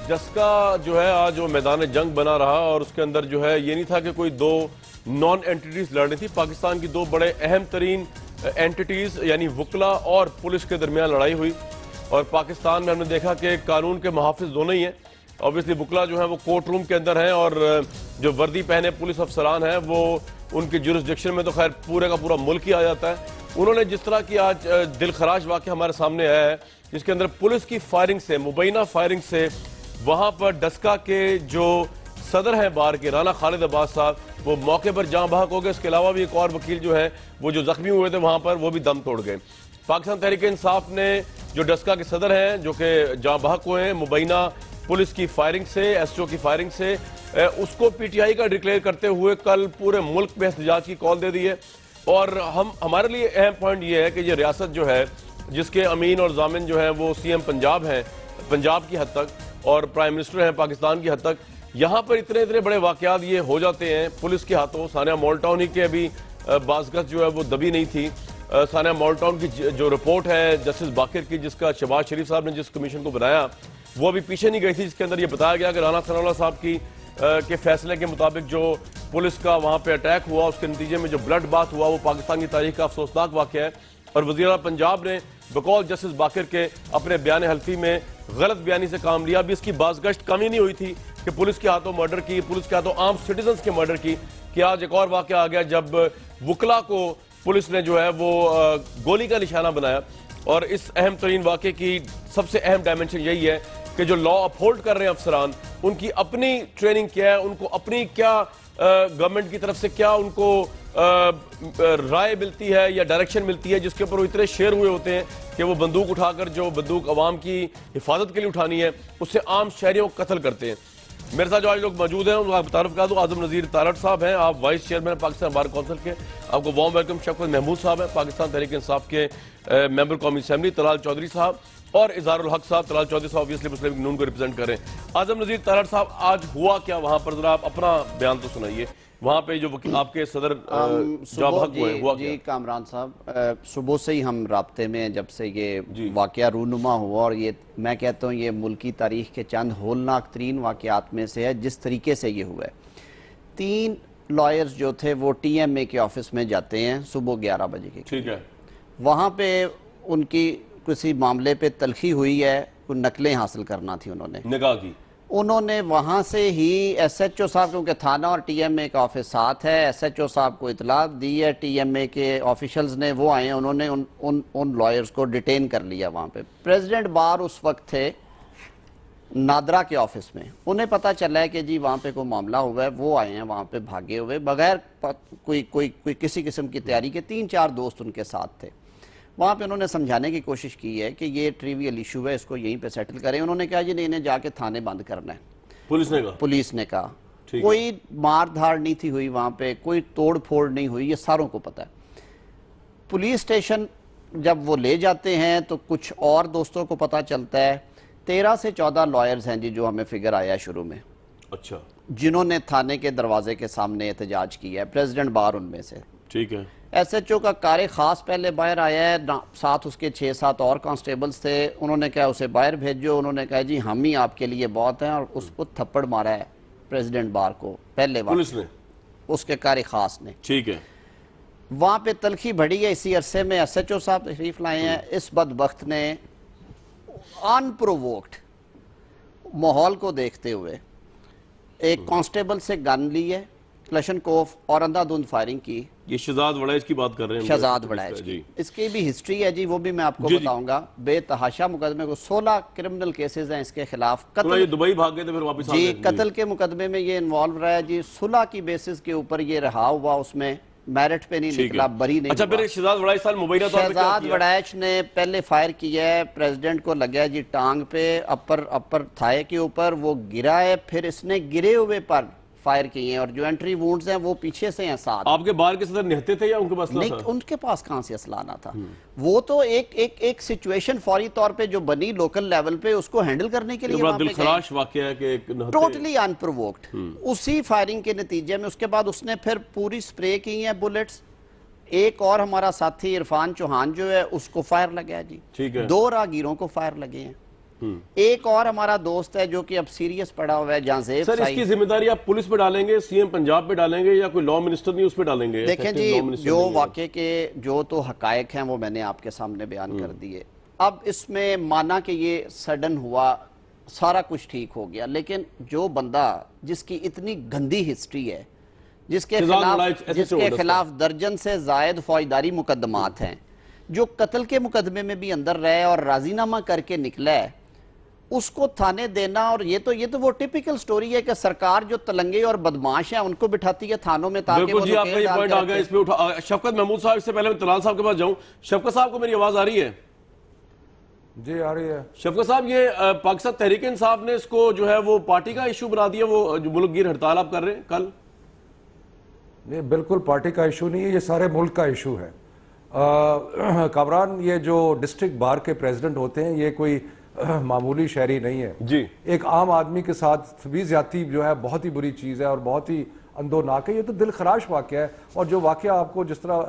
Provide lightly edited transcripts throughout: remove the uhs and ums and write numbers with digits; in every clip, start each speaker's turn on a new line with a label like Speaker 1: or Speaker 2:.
Speaker 1: ڈسکا جو ہے آج وہ میدان جنگ بنا رہا اور اس کے اندر جو ہے یہ نہیں تھا کہ کوئی دو نان اینٹیٹیز لڑ رہی تھی. پاکستان کی دو بڑے اہم ترین اینٹیٹیز یعنی وکلا اور پولیس کے درمیان لڑائی ہوئی اور پاکستان میں ہم نے دیکھا کہ قانون کے محافظ دونوں ہی ہیں. اوبیسلی وکلا جو ہیں وہ کورٹ روم کے اندر ہیں اور جو وردی پہنے پولیس افسران ہیں وہ ان کی جورسڈکشن میں تو خیر پورے کا پورا ملک ہی آ جاتا ہے. انہوں نے جس طرح کی آج دل خراش واقعہ ہمارے سامنے آیا ہے جس کے اندر پولیس کی فائرنگ سے مبینہ فائرنگ سے وہاں پر ڈسکا کے جو صدر ہیں بار کے رانا خالد عباس صاحب وہ موقع پر جاں بحق ہو گئے. اس کے علاوہ بھی ایک اور وکیل جو ہے وہ جو زخمی ہوئے تھے وہاں پر وہ بھی دم توڑ گئے. پاکستان تحریک انصاف نے جو ڈسکا کے صدر ہیں جو کہ جاں بحق ہوئے ہیں مبینہ پولیس کی فائرنگ سے ایس او کی فائرنگ سے اس کو پی ٹی آئی کا ڈکلیئر کرتے ہوئے کل پورے ملک میں احتجاج کی کال دے دی ہے. اور ہمارے لیے اہم پوائنٹ یہ ہے کہ یہ ریاست جو ہے جس کے امین اور ضامن جو ہیں وہ سی ایم پنجاب ہیں پنجاب کی حد تک اور پرائم منسٹر ہیں پاکستان کی حد تک. یہاں پر اتنے بڑے واقعات یہ ہو جاتے ہیں پولیس کے ہاتھوں. ثانیہ مال ٹاؤن ہی کے ابھی بازگشت جو ہے وہ دبی نہیں تھی. ثانیہ مال ٹاؤن کی جو رپورٹ ہے جسٹس باقر کی جس کا شہباز شریف صاحب نے جس کمیشن کو بنایا وہ ابھی پیچھے نہیں گئی تھی جس کے اندر یہ بتایا گیا کہ رانا ثناء اللہ صاحب کے فیصلے کے مطابق جو پولیس کا وہاں پہ اٹیک ہوا اس کے نتیجے میں جو بلڈ بات ہوا وہ پاکستان کی تاریخ کا افسوسناک واقعہ ہے. اور وزیر اعلیٰ پنجاب نے بقول جسٹس باقر کے اپنے بیان حلفی میں غلط بیانی سے کام لیا. ابھی اس کی بازگشت کمی نہیں ہوئی تھی کہ پولیس کے ہاتھوں مرڈر کی پولیس کے ہاتھوں عام سٹیزنز کے مرڈر کی کہ آج ایک اور واقعہ آ گیا جب وکلا کو پولیس نے جو ہے وہ گولی کا نشانہ بنایا. اور اس اہم ترین واقعے کی سب سے اہم ڈائمنشن یہی ہے کہ جو لا اپہولڈ کر رہے ہیں افسران ان کی اپنی ٹریننگ کیا ہے ان کو اپنی کیا گورنمنٹ کی طرف سے کیا ان کو رائے ملتی ہے یا ڈائریکشن ملتی ہے جس کے اوپر وہ اتنے شیر ہوئے ہوتے ہیں کہ وہ بندوق اٹھا کر جو بندوق عوام کی حفاظت کے لیے اٹھانی ہے اس سے عام شہریوں کو قتل کرتے ہیں. میرے ساتھ جو آج لوگ موجود ہیں ان کا تعارف کرا دوں. اعظم نذیر تارڑ صاحب ہیں آپ vice chairman Pakistan bar council کے. آپ کو وارم ویلکم. شفقت محمود صاحب ہیں پاکستان تحریک انصاف کے ممبر قومی اسمبلی. طلال چودھری صاحب اور اظہار الحق صاحب. طلال چودھری صاحب obviously مسلم لیگ نون کو ریپرزینٹ کر رہے ہیں. اعظم نذیر تارڑ صاحب آج ہوا کیا وہاں پر ذرا آپ اپنا بیان تو سنائیے. وہاں پہ جو آپ کے صدر جاں بحق ہوئے ہوا کیا؟
Speaker 2: جی کامران صاحب صبح سے ہی ہم رابطے میں ہیں جب سے یہ واقعہ رونما ہوا اور یہ میں کہتا ہوں یہ ملکی تاریخ کے چند ہولناک ترین واقعات میں سے ہے جس طریقے سے یہ ہوا ہے. 3 لائرز جو تھے وہ ٹی ایم اے کے آفس میں جاتے ہیں صبح 11 بجے کے.
Speaker 1: ٹھیک ہے.
Speaker 2: وہاں پہ ان کی کسی معاملے پہ تلخی ہوئی ہے کوئی نقلیں حاصل کرنا تھی انہوں نے وہاں سے ہی ایس ایچ او صاحب کیونکہ تھانہ اور ٹی ایم اے کا آفس ساتھ ہے ایس ایچ او صاحب کو اطلاع دی ہے. ٹی ایم اے کے آفیشلز نے وہ آئے ہیں انہوں نے ان لائرز کو ڈیٹین کر لیا. وہاں پہ پریزیڈنٹ بار اس وقت تھے نادرا کے آفس میں. انہیں پتا چلا ہے کہ جی وہاں پہ کوئی معاملہ ہوا ہے. وہ آئے ہیں وہاں پہ بھاگے ہوئے بغیر کوئی کسی قسم کی تیاری کے. 3-4 دوست ان کے ساتھ تھے. وہاں پہ انہوں نے سمجھانے کی کوشش کی ہے کہ یہ ٹریویل ایشو ہے اس کو یہیں پہ سیٹل کریں. انہوں نے کہا جی نہیں انہیں جا کے تھانے بند کرنا ہے. پولیس نے کہا کوئی مار دھاڑ نہیں تھی ہوئی وہاں پہ کوئی توڑ پھوڑ نہیں ہوئی. یہ ساروں کو پتہ ہے. پولیس اسٹیشن جب وہ لے جاتے ہیں تو کچھ اور دوستوں کو پتہ چلتا ہے 13 سے 14 لائرز ہیں جی جو ہمیں فگر آیا شروع میں.
Speaker 1: اچھا.
Speaker 2: جنہوں نے تھانے کے دروازے کے سامنے احتجاج کیا ہے. پریزیڈنٹ بار ان میں سے.
Speaker 1: ٹھیک ہے.
Speaker 2: ایس ایچ او کا کار خاص پہلے باہر آیا ہے ساتھ اس کے 6-7 اور کانسٹیبلز تھے. انہوں نے کہا اسے باہر بھیجو. انہوں نے کہا جی ہم ہی آپ کے لیے بہت ہیں اور اس کو تھپڑ مارا ہے پریزیڈنٹ بار کو پہلے
Speaker 1: پولیس نے
Speaker 2: اس کے کار خاص نے.
Speaker 1: ٹھیک ہے.
Speaker 2: وہاں پہ تلخی بڑھی ہے. اسی عرصے میں ایس ایچ او صاحب تشریف لائے ہیں. اس بدبخت نے ان پرووکڈ ماحول کو دیکھتے ہوئے ایک کانسٹیبل سے گن لی ہے کلشن کوف اور اندھا دھند فائرنگ کی.
Speaker 1: یہ شہزاد وڑائچ کی بات کر رہے ہیں.
Speaker 2: شہزاد وڑائچ کی. اس کی بھی ہسٹری ہے جی وہ بھی میں آپ کو بتاؤں گا. بے تحاشا مقدمے کو 16 کرمنل کیسز ہیں اس کے خلاف.
Speaker 1: قتل دبئی بھاگ گئے تھے پھر واپس
Speaker 2: جی قتل کے مقدمے میں یہ انوالو رہا ہے جی. صلح کی بیسس کے اوپر یہ رہا ہوا اس میں میرٹ پہ نہیں نکلا بری نہیں.
Speaker 1: اچھا پھر شہزاد وڑائچ صاحب مبینہ طور پہ
Speaker 2: شہزاد وڑائچ نے پہلے فائر کیا ہے پریزیڈنٹ کو لگا ہے جی ٹانگ پہ اپر تھائے کے اوپر. وہ گرا ہے پھر اس نے گرے ہوئے پر فائر کیے ہیں اور جو انٹری وونڈز ہیں وہ پیچھے سے ہیں ساتھ.
Speaker 1: آپ کے بار کے صدر نہتے تھے یا ان کے پاس اسلحہ تھا؟
Speaker 2: ان کے پاس کہاں سے اسلحہ نہ تھا. وہ تو ایک سچویشن فوری طور پہ جو بنی لوکل لیول پہ اس کو ہینڈل کرنے کے لیے
Speaker 1: دل خراش واقعہ ہے کہ
Speaker 2: ٹوٹلی ان پرووکڈ. اسی فائرنگ کے نتیجے میں اس کے بعد اس نے پھر پوری سپرے کی ہیں بلٹس. ایک اور ہمارا ساتھی عرفان چوہان جو ہے اس کو فائر لگا ہے جی.
Speaker 1: 2
Speaker 2: راہگیروں کو فائر لگے ہیں. ایک اور ہمارا دوست ہے جو کہ اب سیریس پڑا ہوا ہے جہاں زیب
Speaker 1: سر اس کی ذمہ داری آپ پولیس پہ ڈالیں گے, سی ایم پنجاب پہ ڈالیں گے, یا کوئی لا منسٹر نہیں اس پہ ڈالیں گے؟
Speaker 2: دیکھیں جی جو واقعے کے جو تو حقائق ہیں وہ میں نے آپ کے سامنے بیان کر دیے. اب اس میں مانا کہ یہ سڈن ہوا, سارا کچھ ٹھیک ہو گیا, لیکن جو بندہ جس کی اتنی گندی ہسٹری ہے, جس کے خلاف درجن سے زائد فوجداری مقدمات ہیں, جو قتل کے مقدمے میں بھی اندر رہے اور راضی نامہ کر کے نکلا ہے, اس کو تھانے دینا, اور یہ تو وہ ٹیپیکل سٹوری ہے کہ سرکار جو تلنگے اور بدماش ہیں ان کو بٹھاتی ہے تھانوں میں تاکہ وہ
Speaker 1: لوکیل ڈال کر رکھیں. شفقت محمود صاحب, اس سے پہلے میں طلال صاحب کے پاس جاؤں. شفقت صاحب کو میری آواز آ رہی ہے؟
Speaker 3: جی آ رہی ہے.
Speaker 1: شفقت صاحب یہ پاکستان تحریک انصاف نے اس کو جو ہے وہ پارٹی کا ایشو بنا دیا, وہ جو ملک گیر ہڑتال آپ کر رہے ہیں کل؟
Speaker 3: نہیں بالکل پارٹی کا ایشو نہیں ہے, یہ سارے ملک کا ایشو ہے. کامران یہ جو ڈسٹرکٹ بار کے پریزیڈنٹ ہوتے ہیں یہ کوئی معمولی شہری نہیں ہے
Speaker 1: جی.
Speaker 3: ایک عام آدمی کے ساتھ بھی زیادتی جو ہے بہت ہی بری چیز ہے اور بہت ہی اندوناک ہے. یہ تو دل خراش واقعہ ہے, اور جو واقعہ آپ کو جس طرح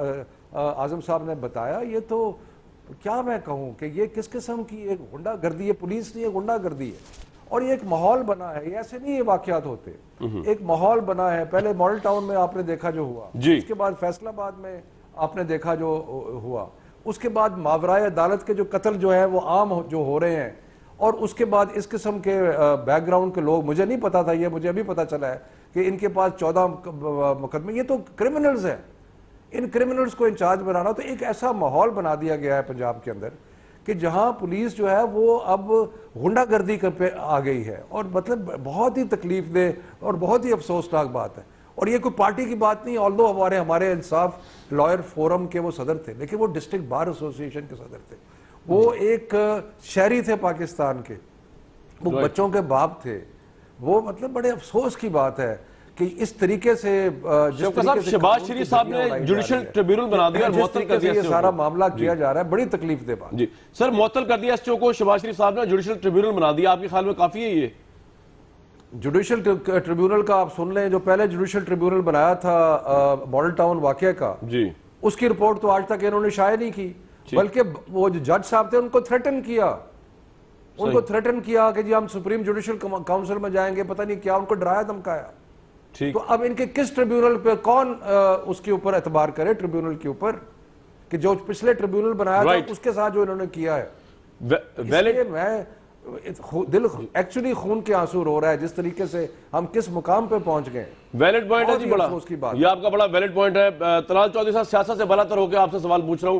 Speaker 3: اعظم صاحب نے بتایا, یہ تو کیا میں کہوں کہ یہ کس قسم کی ایک غنڈہ گردی ہے. پولیس نہیں ہے, غنڈہ گردی ہے, اور یہ ایک ماحول بنا ہے. یہ ایسے نہیں یہ واقعات ہوتے, ایک ماحول بنا ہے. پہلے ماڈل ٹاؤن میں آپ نے دیکھا جو ہوا, اس کے بعد فیصل آباد میں آپ نے دیکھا جو ہوا, اس کے بعد ماورائے عدالت کے جو قتل جو ہے وہ عام جو ہو رہے ہیں, اور اس کے بعد اس قسم کے بیک گراؤنڈ کے لوگ, مجھے نہیں پتا تھا, یہ مجھے ابھی پتا چلا ہے کہ ان کے پاس 14 مقدمے, یہ تو کرمنلز ہیں. ان کرمنلز کو انچارج بنانا, تو ایک ایسا ماحول بنا دیا گیا ہے پنجاب کے اندر کہ جہاں پولیس جو ہے وہ اب غنڈہ گردی پہ آ گئی ہے, اور مطلب بہت ہی تکلیف دہ اور بہت ہی افسوسناک بات ہے. اور یہ کوئی پارٹی کی بات نہیں, آلدو ہمارے انصاف لائر فورم کے وہ صدر تھے, لیکن وہ ڈسٹرکٹ بار ایسوسی ایشن کے صدر تھے. وہ ایک شہری تھے پاکستان کے, وہ بچوں کے باپ تھے. وہ مطلب بڑے افسوس کی بات ہے کہ اس طریقے سے
Speaker 1: شہباز شریف صاحب نے جوڈیشل ٹریبیونل بنا دیا اور معطل کر دیا,
Speaker 3: یہ سارا معاملہ کیا جا رہا ہے, بڑی تکلیف دہ بات.
Speaker 1: جی سر, معطل کر دیا ایس ٹی او کو شہباز شریف صاحب نے, جوڈیشل ٹریبیونل بنا دیا, آپ کے خیال میں کافی ہے یہ
Speaker 3: جوڈیشل ٹریبیونل کا؟ آپ سن لیں, جو پہلے جوڈیشل ٹریبیونل بنایا تھا ماڈل ٹاؤن واقعہ کا,
Speaker 1: جی,
Speaker 3: اس کی رپورٹ تو آج تک انہوں نے شائع نہیں کی, بلکہ وہ جو جج صاحب تھے ان کو تھریٹن کیا کہ جی ہم سپریم جوڈیشل کاؤنسل میں جائیں گے, پتہ نہیں کیا, ان کو ڈرایا دھمکایا. تو اب ان کے کس ٹریبیونل پہ کون اس کے اوپر اعتبار کرے, ٹریبیونل کے اوپر, کہ جو پچھلے ٹریبیونل بنایا تھا اس کے ساتھ جو انہوں نے کیا ہے. میں دل ایکچولی خون کے آنسو رو رہا ہے جس طریقے سے ہم کس مقام پہ پہنچ گئے.
Speaker 1: ویلڈ پوائنٹ ہے جی, بڑا یہ آپ کا بڑا ویلڈ پوائنٹ ہے. طلال چودھری صاحب, سیاست سے بالا تر ہو کے آپ سے سوال پوچھ رہا ہوں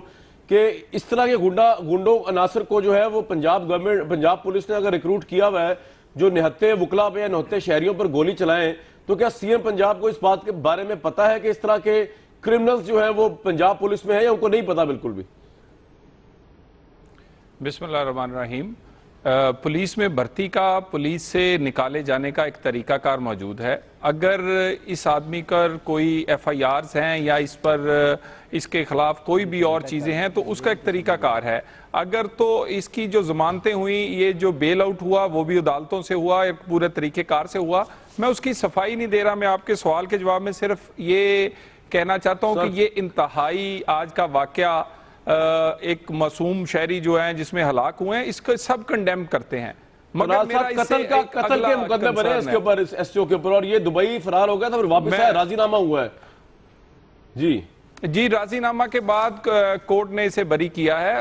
Speaker 1: کہ اس طرح کے گنڈوں عناصر کو جو ہے وہ پنجاب گورنمنٹ, پنجاب پولیس نے اگر ریکروٹ کیا ہوا ہے جو نہتے وکلا پہ یا نہتے شہریوں پر گولی چلائیں, تو کیا سی ایم پنجاب کو اس بات کے بارے میں پتا ہے کہ اس طرح کے کرمنلز جو ہیں وہ پنجاب پولیس میں ہیں, یا ان کو نہیں پتا بالکل بھی؟
Speaker 4: بسم اللہ الرحمن الرحیم. پولیس میں بھرتی کا, پولیس سے نکالے جانے کا ایک طریقہ کار موجود ہے. اگر اس آدمی پر کوئی ایف آئی آرز ہیں یا اس پر اس کے خلاف کوئی بھی اور چیزیں ہیں تو اس کا ایک طریقہ کار ہے. اگر تو اس کی جو ضمانتیں ہوئیں, یہ جو بیل آؤٹ ہوا وہ بھی عدالتوں سے ہوا, ایک پورے طریقہ کار سے ہوا. میں اس کی صفائی نہیں دے رہا, میں آپ کے سوال کے جواب میں صرف یہ کہنا چاہتا ہوں کہ یہ انتہائی آج کا واقعہ, ایک معصوم شہری جو ہیں جس میں ہلاک ہوئے ہیں, اس کو سب کنڈیم کرتے ہیں. مگر میرا
Speaker 1: قتل کے مقدمے بنے اس کے اوپر, ایس ٹی او کے اوپر, اور یہ دبئی فرار ہو گیا تھا, پھر واپس آیا, راضی نامہ ہوا ہے.
Speaker 4: جی راضی نامہ کے بعد کورٹ نے اسے بری کیا ہے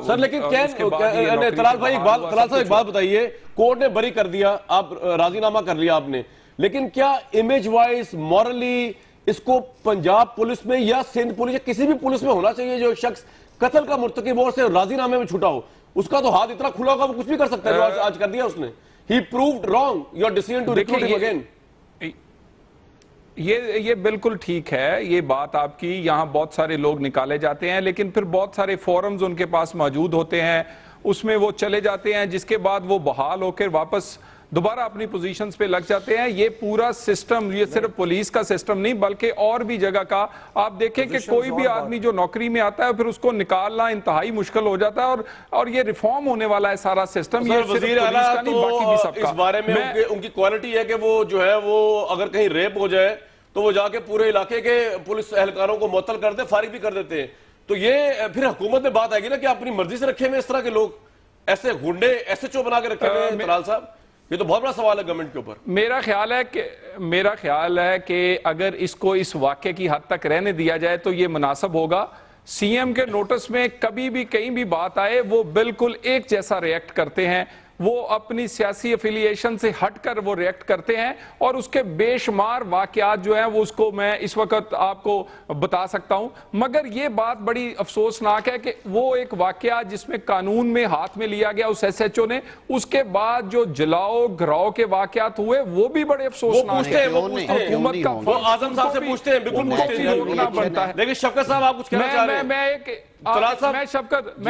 Speaker 1: سر. لیکن طلال بھائی, طلال صاحب ایک بات بتائیے, کورٹ نے بری کر دیا, آپ راضی نامہ کر لیا آپ نے, لیکن کیا امیج وائز مورلی اس کو پنجاب پولیس میں یا سندھ پولیس یا کسی بھی پولیس میں ہونا چاہیے جو شخص قتل کا مرتکب ہو اور سے راضی نامے میں چھوٹا ہو, اس کا تو ہاتھ اتنا کھلا ہوگا وہ کچھ بھی کر سکتا ہے جو آج کر دیا اس نے. He proved wrong your decision to recruit him again.
Speaker 4: یہ بالکل ٹھیک ہے, یہ بات آپ کی, یہاں بہت سارے لوگ نکالے جاتے ہیں لیکن پھر بہت سارے فورمز ان کے پاس موجود ہوتے ہیں, اس میں وہ چلے جاتے ہیں, جس کے بعد وہ بحال ہو کر واپس دوبارہ اپنی پوزیشنز پہ لگ جاتے ہیں. یہ پورا سسٹم, یہ صرف پولیس کا سسٹم نہیں بلکہ اور بھی جگہ کا. آپ دیکھیں کہ کوئی بھی آدمی جو نوکری میں آتا ہے پھر اس کو نکالنا انتہائی مشکل ہو جاتا ہے, اور یہ ریفارم ہونے والا ہے سارا سسٹم. یہ صرف پولیس کا نہیں, باقی بھی سب کا.
Speaker 1: اس بارے میں ان کی کوالٹی ہے کہ وہ جو ہے وہ اگر کہیں ریپ ہو جائے تو وہ جا کے پورے علاقے کے پولیس اہلکاروں کو معطل کر دے, فارغ بھی کر دیتے ہیں. تو یہ پھر حکومت میں بات آئے گی نا کہ اپنی مرضی سے رکھے ہوئے اس طرح کے لوگ. ایسے گنڈے ایسے چو بنا کے رکھے ہوئے ہیں طلال صاحب؟ یہ تو بہت بڑا سوال ہے گورنمنٹ کے اوپر.
Speaker 4: میرا خیال ہے کہ اگر اس کو اس واقعے کی حد تک رہنے دیا جائے تو یہ مناسب ہوگا. سی ایم کے نوٹس میں کبھی بھی کہیں بھی بات آئے وہ بالکل ایک جیسا ریئیکٹ کرتے ہیں, وہ اپنی سیاسی افیلیشن سے ہٹ کر وہ ریئیکٹ کرتے ہیں, اور اس کے بے شمار واقعات جو ہیں وہ اس کو میں اس وقت آپ کو بتا سکتا ہوں. مگر یہ بات بڑی افسوسناک ہے کہ وہ ایک واقعہ جس میں قانون میں ہاتھ میں لیا گیا اس ایس ایچ او نے, اس کے بعد جو جلاؤ گھراؤ کے واقعات ہوئے وہ بھی بڑے افسوسناک ہیں. حکومت کا
Speaker 1: وہ اعظم صاحب سے پوچھتے ہیں, بالکل پوچھتے ہیں,
Speaker 4: روکنا بنتا ہے.
Speaker 1: لیکن شفقت صاحب آپ کچھ کہنا چاہ رہے ہیں؟
Speaker 4: میں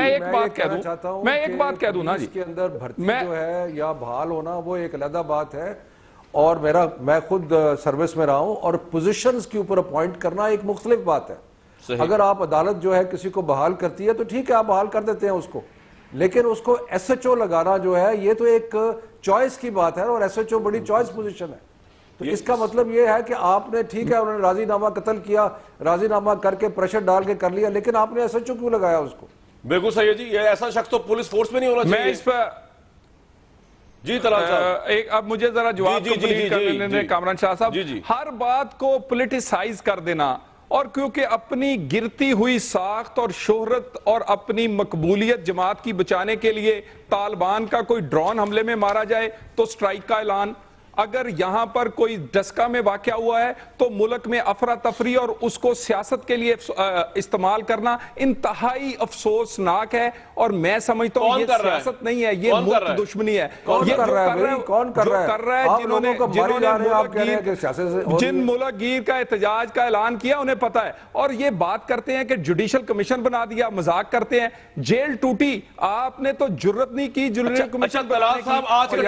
Speaker 4: ایک بات کہہ دوں نا جی,
Speaker 3: اس کے اندر بھرتی جو ہے یا بحال ہونا وہ ایک علیحدہ بات ہے, اور میں خود سروس میں رہا ہوں, اور پوزیشنز کے اوپر اپوائنٹ کرنا ایک مختلف بات ہے. اگر آپ عدالت جو ہے کسی کو بحال کرتی ہے تو ٹھیک ہے, آپ بحال کر دیتے ہیں اس کو, لیکن اس کو ایس ایچ او لگانا جو ہے یہ تو ایک چوائس کی بات ہے, اور ایس ایچ او بڑی چوائس پوزیشن ہے. تو اس کا مطلب یہ ہے کہ آپ نے ٹھیک ہے انہوں نے راضی نامہ قتل کیا, راضی نامہ کر کے پریشر ڈال کے کر لیا, لیکن آپ نے ایس ایچ او کیوں لگایا اس کو؟
Speaker 1: بالکل صحیح ہے جی, یہ ایسا شخص تو پولیس فورس میں نہیں ہونا چاہیے.
Speaker 4: میں اس پر
Speaker 1: جی طلال صاحب
Speaker 4: اب مجھے ذرا جواب کمپلیٹ کرنے دیں کامران شاہ صاحب. ہر بات کو پولیٹیسائز کر دینا, اور کیونکہ اپنی گرتی ہوئی ساخت اور شہرت اور اپنی مقبولیت جماعت کی بچانے کے لیے طالبان کا کوئی ڈرون حملے میں مارا جائے تو سٹرائک کا اعلان, اگر یہاں پر کوئی ڈسکا میں واقعہ ہوا ہے تو ملک میں افراتفری اور اس کو سیاست کے لیے استعمال کرنا انتہائی افسوسناک ہے, اور میں سمجھتا ہوں یہ سیاست نہیں ہے, یہ ملک دشمنی ہے.
Speaker 3: کون کر رہا ہے
Speaker 4: جن ملک گیر کا احتجاج کا اعلان کیا انہیں پتا ہے, اور یہ بات کرتے ہیں کہ جوڈیشل کمیشن بنا دیا, مذاق کرتے ہیں. جیل ٹوٹی, آپ نے تو جرت نہیں کی جوڈیشل کمیشن
Speaker 1: طلال صاحب آج طلال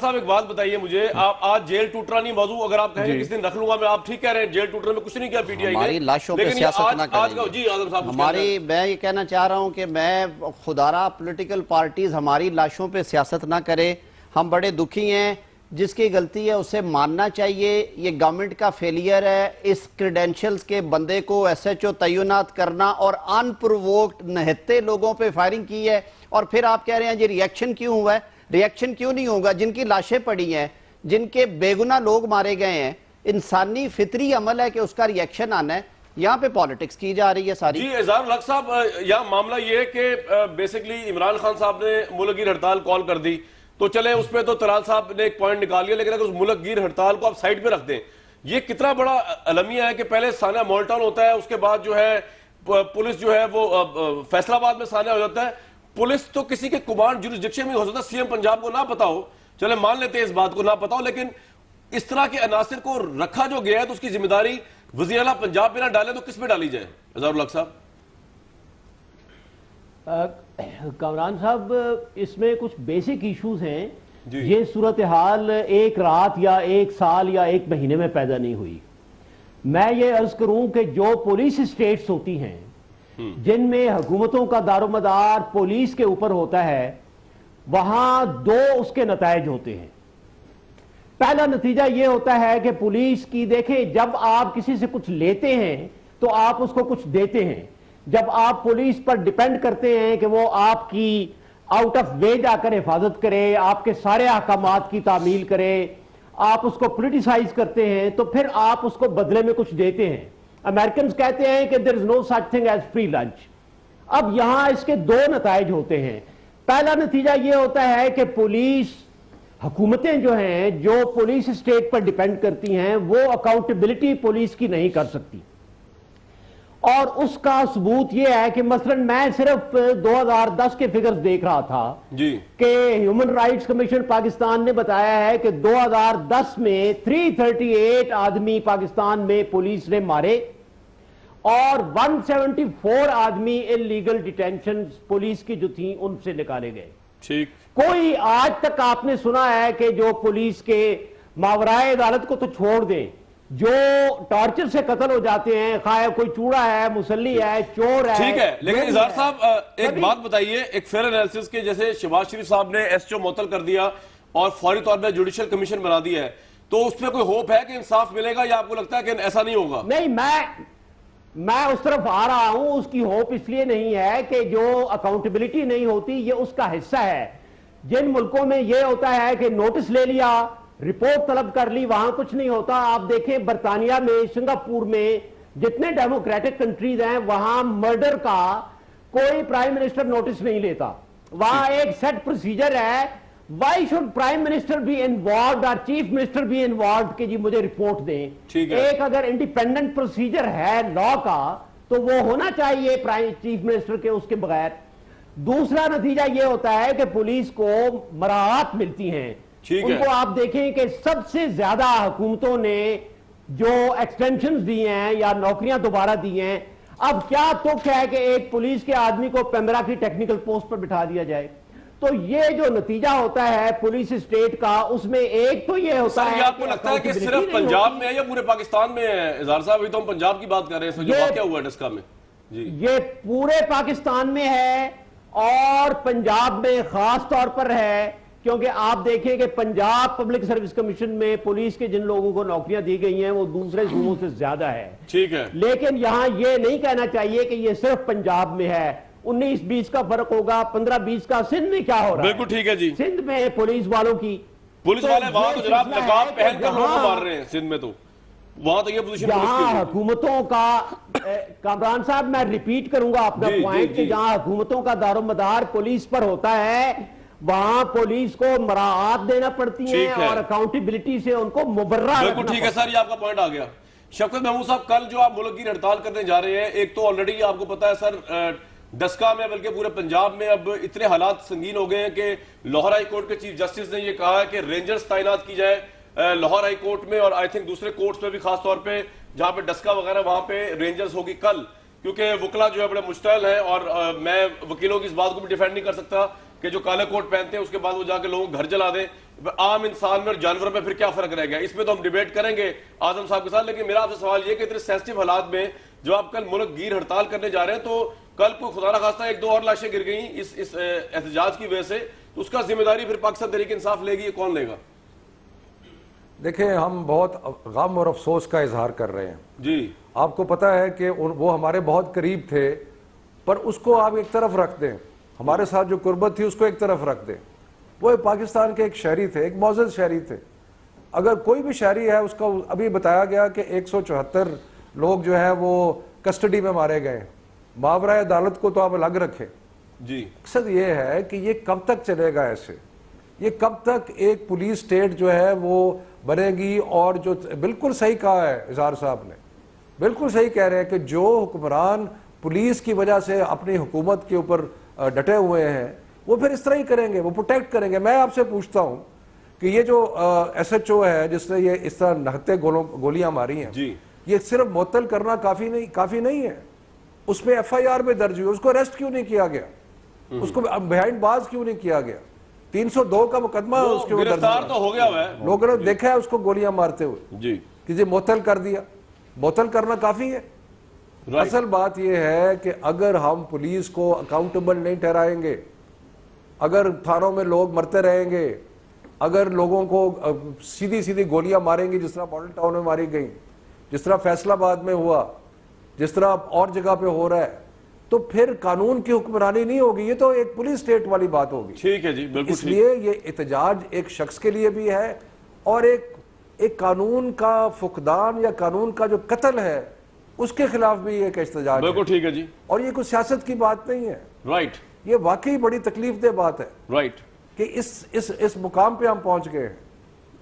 Speaker 1: صاحب ایک بات بتائیے مجھے, آپ آج جیل ٹوٹنا نہیں موضوع, اگر آپ کہیں گے کس دن رکھ لوں گا میں, آپ ٹھیک کہہ رہے ہیں, جیل ٹوٹنے میں کچھ نہیں کیا پی ٹی آئی نے,
Speaker 2: ہماری لاشوں پہ سیاست نہ کریں.
Speaker 1: جی آدم صاحب
Speaker 2: ہماری, میں یہ کہنا چاہ رہا ہوں کہ میں خدارہ پولیٹیکل پارٹیز ہماری لاشوں پہ سیاست نہ کرے. ہم بڑے دکھی ہیں, جس کی غلطی ہے اسے ماننا چاہیے. یہ گورنمنٹ کا فیلئر ہے, اس کریڈینشلز کے بندے کو ایس ایچ او تعینات کرنا اور ان پرووکڈ نہتے لوگوں پہ فائرنگ کی ہے, اور پھر آپ کہہ رہے ہیں جی ریئیکشن کیوں ہوا ہے. ریئیکشن کیوں نہیں ہوگا؟ جن کی لاشیں پڑی ہیں, جن کے بے گناہ لوگ مارے گئے ہیں, انسانی فطری عمل ہے کہ اس کا ریئیکشن آنا ہے. یہاں پہ پالیٹکس کی جا رہی ہے ساری.
Speaker 1: جی اظہار الحق صاحب, یہاں معاملہ یہ ہے کہ بیسیکلی عمران خان صاحب نے ملک گیر ہڑتال کال کر دی, تو چلے اس پہ تو طلال صاحب نے ایک پوائنٹ نکال لیا, لیکن اگر اس ملک گیر ہڑتال کو آپ سائڈ پہ رکھ دیں, یہ کتنا بڑا المیہ ہے کہ پہلے سانحہ مال ٹاؤن ہوتا ہے, اس کے بعد جو ہے پولیس جو ہے وہ فیصل آباد میں سانحہ ہو جاتا ہے. پولیس تو کسی کے کمانڈ جورسڈکشن میں ہو سکتا ہے, سی ایم پنجاب کو نہ پتا ہو, چلے مان لیتے ہیں اس بات کو نہ پتا ہو, لیکن اس طرح کے عناصر کو رکھا جو گیا ہے تو اس کی ذمہ داری وزیر اعلیٰ پنجاب پہ نہ ڈالے تو کس پہ ڈالی جائے؟ اظہار الحق صاحب.
Speaker 5: کامران صاحب, اس میں کچھ بیسک ایشوز ہیں. یہ صورتحال ایک رات یا ایک سال یا ایک مہینے میں پیدا نہیں ہوئی. میں یہ عرض کروں کہ جو پولیس اسٹیٹس ہوتی ہیں جن میں حکومتوں کا دار و مدار پولیس کے اوپر ہوتا ہے, وہاں دو اس کے نتائج ہوتے ہیں. پہلا نتیجہ یہ ہوتا ہے کہ پولیس کی, دیکھیں جب آپ کسی سے کچھ لیتے ہیں تو آپ اس کو کچھ دیتے ہیں. جب آپ پولیس پر ڈیپینڈ کرتے ہیں کہ وہ آپ کی آؤٹ آف وے جا کر حفاظت کرے, آپ کے سارے احکامات کی تعمیل کرے, آپ اس کو پولیٹیسائز کرتے ہیں, تو پھر آپ اس کو بدلے میں کچھ دیتے ہیں. امریکنز کہتے ہیں کہ there is no such thing as free lunch. اب یہاں اس کے دو نتائج ہوتے ہیں. پہلا نتیجہ یہ ہوتا ہے کہ پولیس حکومتیں جو ہیں, جو پولیس اسٹیٹ پر ڈیپینڈ کرتی ہیں, وہ اکاؤنٹیبلٹی پولیس کی نہیں کر سکتی. اور اس کا ثبوت یہ ہے کہ مثلا میں صرف 2010 کے فگرز دیکھ رہا تھا کہ ہیومن رائٹس کمیشن پاکستان نے بتایا ہے کہ 2010 میں 338 آدمی پاکستان میں پولیس نے مارے, اور 174 آدمی انلیگل ڈیٹینشن پولیس کی جو تھیں ان سے نکالے گئے.
Speaker 1: ٹھیک,
Speaker 5: کوئی آج تک آپ نے سنا ہے کہ جو پولیس کے ماورائے عدالت کو تو چھوڑ دیں, جو ٹارچر سے قتل ہو جاتے ہیں, خواہ کوئی چوڑا ہے, مسلی ہے, چور ہے.
Speaker 1: ٹھیک ہے, لیکن اظہار صاحب ایک بات بتائیے, ایک فیئر انالیسس کے جیسے شہباز شریف صاحب نے ایس ایچ او معطل کر دیا اور فوری طور پہ جوڈیشل کمیشن بنا دیا ہے, تو اس میں کوئی ہوپ ہے کہ انصاف ملے گا, یا آپ کو لگتا ہے کہ ایسا نہیں ہوگا؟
Speaker 5: نہیں, میں اس طرف آ رہا ہوں. اس کی ہوپ اس لیے نہیں ہے کہ جو اکاؤنٹیبلٹی نہیں ہوتی یہ اس کا حصہ ہے. جن ملکوں میں یہ ہوتا ہے کہ نوٹس لے لیا, رپورٹ طلب کر لی, وہاں کچھ نہیں ہوتا. آپ دیکھیں برطانیہ میں, سنگاپور میں, جتنے ڈیموکریٹک کنٹریز ہیں وہاں مرڈر کا کوئی پرائم منسٹر نوٹس نہیں لیتا. وہاں ایک سیٹ پروسیجر ہے. Why should prime minister be involved اور چیف منسٹر بی انوالوڈ کہ جی مجھے رپورٹ دیں؟ ایک اگر انڈیپینڈنٹ پروسیجر ہے لا کا تو وہ ہونا چاہیے چیف منسٹر کے, اس کے بغیر. دوسرا نتیجہ یہ ہوتا ہے کہ پولیس کو مراعات ملتی ہیں. ان کو آپ دیکھیں کہ سب سے زیادہ حکومتوں نے جو ایکسٹینشنز دی ہیں یا نوکریاں دوبارہ دی ہیں, اب کیا تک ہے کہ ایک پولیس کے آدمی کو پیمرا کی ٹیکنیکل پوسٹ پر بٹھا دیا جائے؟ تو یہ جو نتیجہ ہوتا ہے پولیس اسٹیٹ کا, اس میں ایک تو یہ ہوتا ہے.
Speaker 1: آپ کو لگتا ہے کہ صرف پنجاب میں ہے یا پورے پاکستان میں ہے؟ اظہار صاحب ابھی تو ہم پنجاب کی بات کر رہے ہیں, جو واقعہ ہوا ہے ڈسکا میں.
Speaker 5: یہ پورے پاکستان میں ہے اور پنجاب میں خاص طور پر ہے, کیونکہ آپ دیکھیں کہ پنجاب پبلک سروس کمیشن میں پولیس کے جن لوگوں کو نوکریاں دی گئی ہیں وہ دوسرے صوبوں سے زیادہ ہے.
Speaker 1: ٹھیک ہے,
Speaker 5: لیکن یہاں یہ نہیں کہنا چاہیے کہ یہ صرف پنجاب میں ہے. 19-20 کا فرق ہوگا, 15-20 کا. سندھ میں کیا ہو رہا ہے؟
Speaker 1: بالکل ٹھیک ہے جی.
Speaker 5: سندھ میں پولیس والوں کی,
Speaker 1: پولیس والے وہاں تو جناب نقاب پہن کر لوگوں کو مار رہے ہیں. سندھ میں تو وہاں تو یہ پوزیشن
Speaker 5: جہاں حکومتوں کا, کامران صاحب میں ریپیٹ کروں گا اپنا پوائنٹ, کہ جہاں حکومتوں کا دار و مدار پولیس پر ہوتا ہے وہاں پولیس کو مراعات دینا پڑتی ہیں اور اکاؤنٹیبلٹی سے ان کو مبرہ.
Speaker 1: بالکل ٹھیک ہے سر, یہ آپ کا پوائنٹ آ گیا. شفقت محمود صاحب, کل جو آپ ملک کی ہڑتال کرنے جا رہے ہیں, ایک تو آلریڈی آپ کو پتا ہے سر ڈسکا میں بلکہ پورے پنجاب میں اب اتنے حالات سنگین ہو گئے ہیں کہ لاہور ہائی کورٹ کے چیف جسٹس نے یہ کہا ہے کہ رینجرز تعینات کی جائے لاہور ہائی کورٹ میں, اور آئی تھنک دوسرے کورٹس میں بھی, خاص طور پہ جہاں پہ ڈسکا وغیرہ وہاں پہ رینجرز ہوگی کل, کیونکہ وکلا جو ہے بڑے مشتعل ہیں. اور میں وکیلوں کی اس بات کو بھی ڈیفینڈ نہیں کر سکتا کہ جو کالے کوٹ پہنتے ہیں اس کے بعد وہ جا کے لوگوں کو گھر جلا دیں. عام انسان میں اور جانوروں میں پھر کیا فرق رہ گیا؟ اس میں تو ہم ڈیبیٹ کریں گے اعظم صاحب کے ساتھ. لیکن میرا آپ سے سوال یہ کہ اتنے سینسٹیو حالات میں جو آپ کل ملک گیر ہڑتال کرنے جا رہے ہیں, تو کل کوئی خدا نہ خواستہ 1-2 اور لاشیں گر گئیں اس احتجاج کی وجہ سے, تو اس کا ذمہ داری پھر پاکستان تحریک انصاف لے گی, یہ کون لے گا؟
Speaker 3: دیکھیں, ہم بہت غم اور افسوس کا اظہار کر رہے ہیں.
Speaker 1: جی,
Speaker 3: آپ کو پتا ہے کہ وہ ہمارے بہت قریب تھے, پر اس کو آپ ایک طرف رکھ دیں. ہمارے ساتھ جو قربت تھی اس کو ایک طرف رکھ دیں. وہ پاکستان کے ایک شہری تھے, ایک معزز شہری تھے. اگر کوئی بھی شہری ہے, اس کا ابھی بتایا گیا کہ 174 لوگ جو ہے وہ کسٹڈی میں مارے گئے. ماورائے عدالت کو تو آپ الگ رکھیں.
Speaker 1: جی,
Speaker 3: مقصد یہ ہے کہ یہ کب تک چلے گا ایسے؟ یہ کب تک ایک پولیس سٹیٹ جو ہے وہ بنے گی؟ اور جو بالکل صحیح کہا ہے اظہار صاحب نے, بالکل صحیح کہہ رہے ہیں کہ جو حکمران پولیس کی وجہ سے اپنی حکومت کے اوپر ڈٹے ہوئے ہیں وہ پھر اس طرح ہی کریں گے, وہ پروٹیکٹ کریں گے. میں آپ سے پوچھتا ہوں کہ یہ جو ایس ایچ او ہے جس نے یہ اس طرح نہتے گولیاں ماری ہیں,
Speaker 1: جی,
Speaker 3: یہ صرف معطل کرنا کافی نہیں ہے. اس میں ایف آئی آر میں درج ہوئی, اس کو اریسٹ کیوں نہیں کیا گیا؟ اس کو بہائنڈ باز کیوں نہیں کیا گیا؟ 302 کا مقدمہ اس کے
Speaker 1: گرفتار تو ہو گیا ہے,
Speaker 3: لوگوں نے دیکھا ہے اس کو گولیاں مارتے ہوئے.
Speaker 1: جی,
Speaker 3: کہ یہ معطل کر دیا. معطل کرنا کافی ہے. اصل بات یہ ہے کہ اگر ہم پولیس کو اکاؤنٹیبل نہیں ٹھہرائیں گے, اگر تھانوں میں لوگ مرتے رہیں گے, اگر لوگوں کو سیدھی گولیاں ماریں گے جس طرح ماڈل ٹاؤن میں ماری گئیں, جس طرح فیصل آباد میں ہوا, جس طرح اور جگہ پہ ہو رہا ہے, تو پھر قانون کی حکمرانی نہیں ہوگی. یہ تو ایک پولیس سٹیٹ والی بات ہوگی.
Speaker 1: ٹھیک ہے جی, بالکل.
Speaker 3: اس لیے یہ احتجاج ایک شخص کے لیے بھی ہے اور ایک قانون کا فقدان یا قانون کا جو قتل ہے اس کے خلاف بھی ایک احتجاج ہے.
Speaker 1: بالکل ٹھیک ہے جی.
Speaker 3: اور یہ کوئی سیاست کی بات نہیں ہے.
Speaker 1: رائٹ,
Speaker 3: یہ واقعی بڑی تکلیف دہ بات ہے.
Speaker 1: رائٹ,
Speaker 3: کہ اس مقام پہ ہم پہنچ گئے ہیں.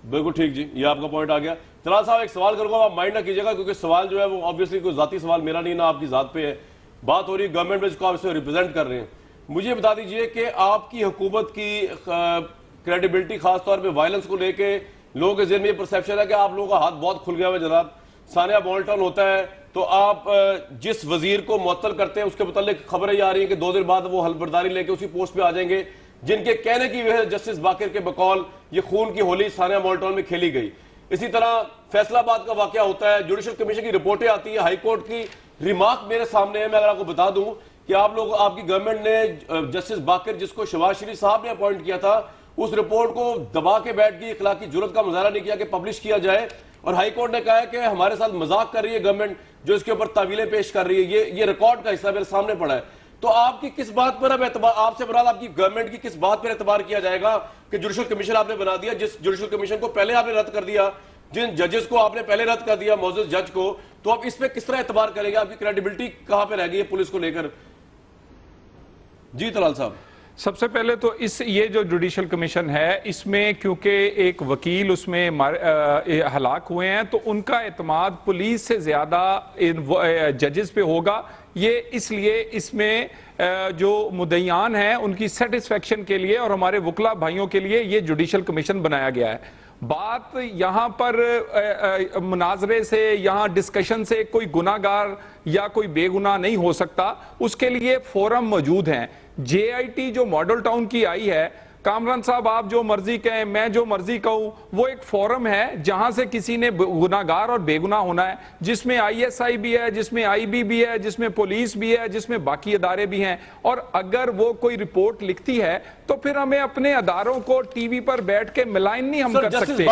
Speaker 1: بالکل ٹھیک جی, یہ آپ کا پوائنٹ آ گیا. طلال صاحب ایک سوال کروں گا, آپ مائنڈ نہ کیجیے گا, کیونکہ سوال جو ہے وہ obviously کوئی ذاتی سوال میرا نہیں, نہ آپ کی ذات پہ ہے. بات ہو رہی ہے گورنمنٹ میں جس کو آپ اسے ریپرزینٹ کر رہے ہیں. مجھے بتا دیجئے کہ آپ کی حکومت کی کریڈیبلٹی خاص طور پہ وائلنس کو لے کے لوگوں کے ذہن میں یہ پرسیپشن ہے کہ آپ لوگوں کا ہاتھ بہت کھل گیا ہے. جناب ثانیہ بولٹن ہوتا ہے تو آپ جس وزیر کو معطل کرتے ہیں اس کے متعلق خبریں یہ آ رہی ہیں کہ 2 دن بعد وہ حلفبرداری لے کے اسی پوسٹ پہ آ جائیں گے, جن کے کہنے کی وجہ جسٹس باقر کے بقول یہ خون کی ہولی ثانیہ بولٹن میں کھیلی گئی. اسی طرح فیصل آباد کا واقعہ ہوتا ہے, جوڈیشل کمیشن کی رپورٹیں آتی ہیں, ہائی کورٹ کی ریمارک میرے سامنے ہے. میں اگر آپ کو بتا دوں کہ آپ کی گورنمنٹ نے جسٹس باقر جس کو شہباز شریف صاحب نے اپوائنٹ کیا تھا, اس رپورٹ کو دبا کے بیٹھ گئی, اخلاقی جرات کا مظاہرہ نہیں کیا کہ پبلش کیا جائے. اور ہائی کورٹ نے کہا ہے کہ ہمارے ساتھ مذاق کر رہی ہے گورنمنٹ. جو اس کے اوپر تعویلیں پیش کر رہی ہے، یہ ریکارڈ کا حصہ میرے سامنے پڑا ہے. تو آپ کی کس بات پر اب اعتبار، آپ سے مراد آپ کی گورنمنٹ کی کس بات پر اعتبار کیا جائے گا کہ جوڈیشل کمیشن آپ نے بنا دیا، جس جوڈیشل کمیشن کو پہلے آپ نے رد کر دیا، جن ججز کو آپ نے پہلے رد کر دیا، معزز جج کو، تو آپ اس پہ کس طرح اعتبار کریں گے؟ آپ کی کریڈیبلٹی کہاں پہ رہ گئی ہے پولیس کو لے کر؟ جی طلال صاحب.
Speaker 4: سب سے پہلے تو یہ جو جوڈیشل کمیشن ہے اس میں کیونکہ ایک وکیل اس میں ہلاک ہوئے ہیں تو ان کا اعتماد پولیس سے زیادہ ججز پہ ہوگا. یہ اس لیے اس میں جو مدعیان ہیں ان کی سیٹسفیکشن کے لیے اور ہمارے وکلا بھائیوں کے لیے یہ جوڈیشل کمیشن بنایا گیا ہے. بات یہاں پر مناظرے سے، یہاں ڈسکشن سے کوئی گناہگار یا کوئی بے گناہ نہیں ہو سکتا، اس کے لیے فورم موجود ہیں. جے آئی ٹی جو ماڈل ٹاؤن کی آئی ہے، کامران صاحب آپ جو مرضی کہیں، میں جو مرضی کہوں، وہ ایک فورم ہے جہاں سے کسی نے گناہگار اور بے گناہ ہونا ہے، جس میں آئی ایس آئی بھی ہے، جس میں آئی بی بھی ہے، جس میں پولیس بھی ہے، جس میں باقی ادارے بھی ہیں. اور اگر وہ کوئی رپورٹ لکھتی ہے تو پھر ہمیں اپنے اداروں کو ٹی وی پر بیٹھ کے ملائن نہیں ہم کر سکتے.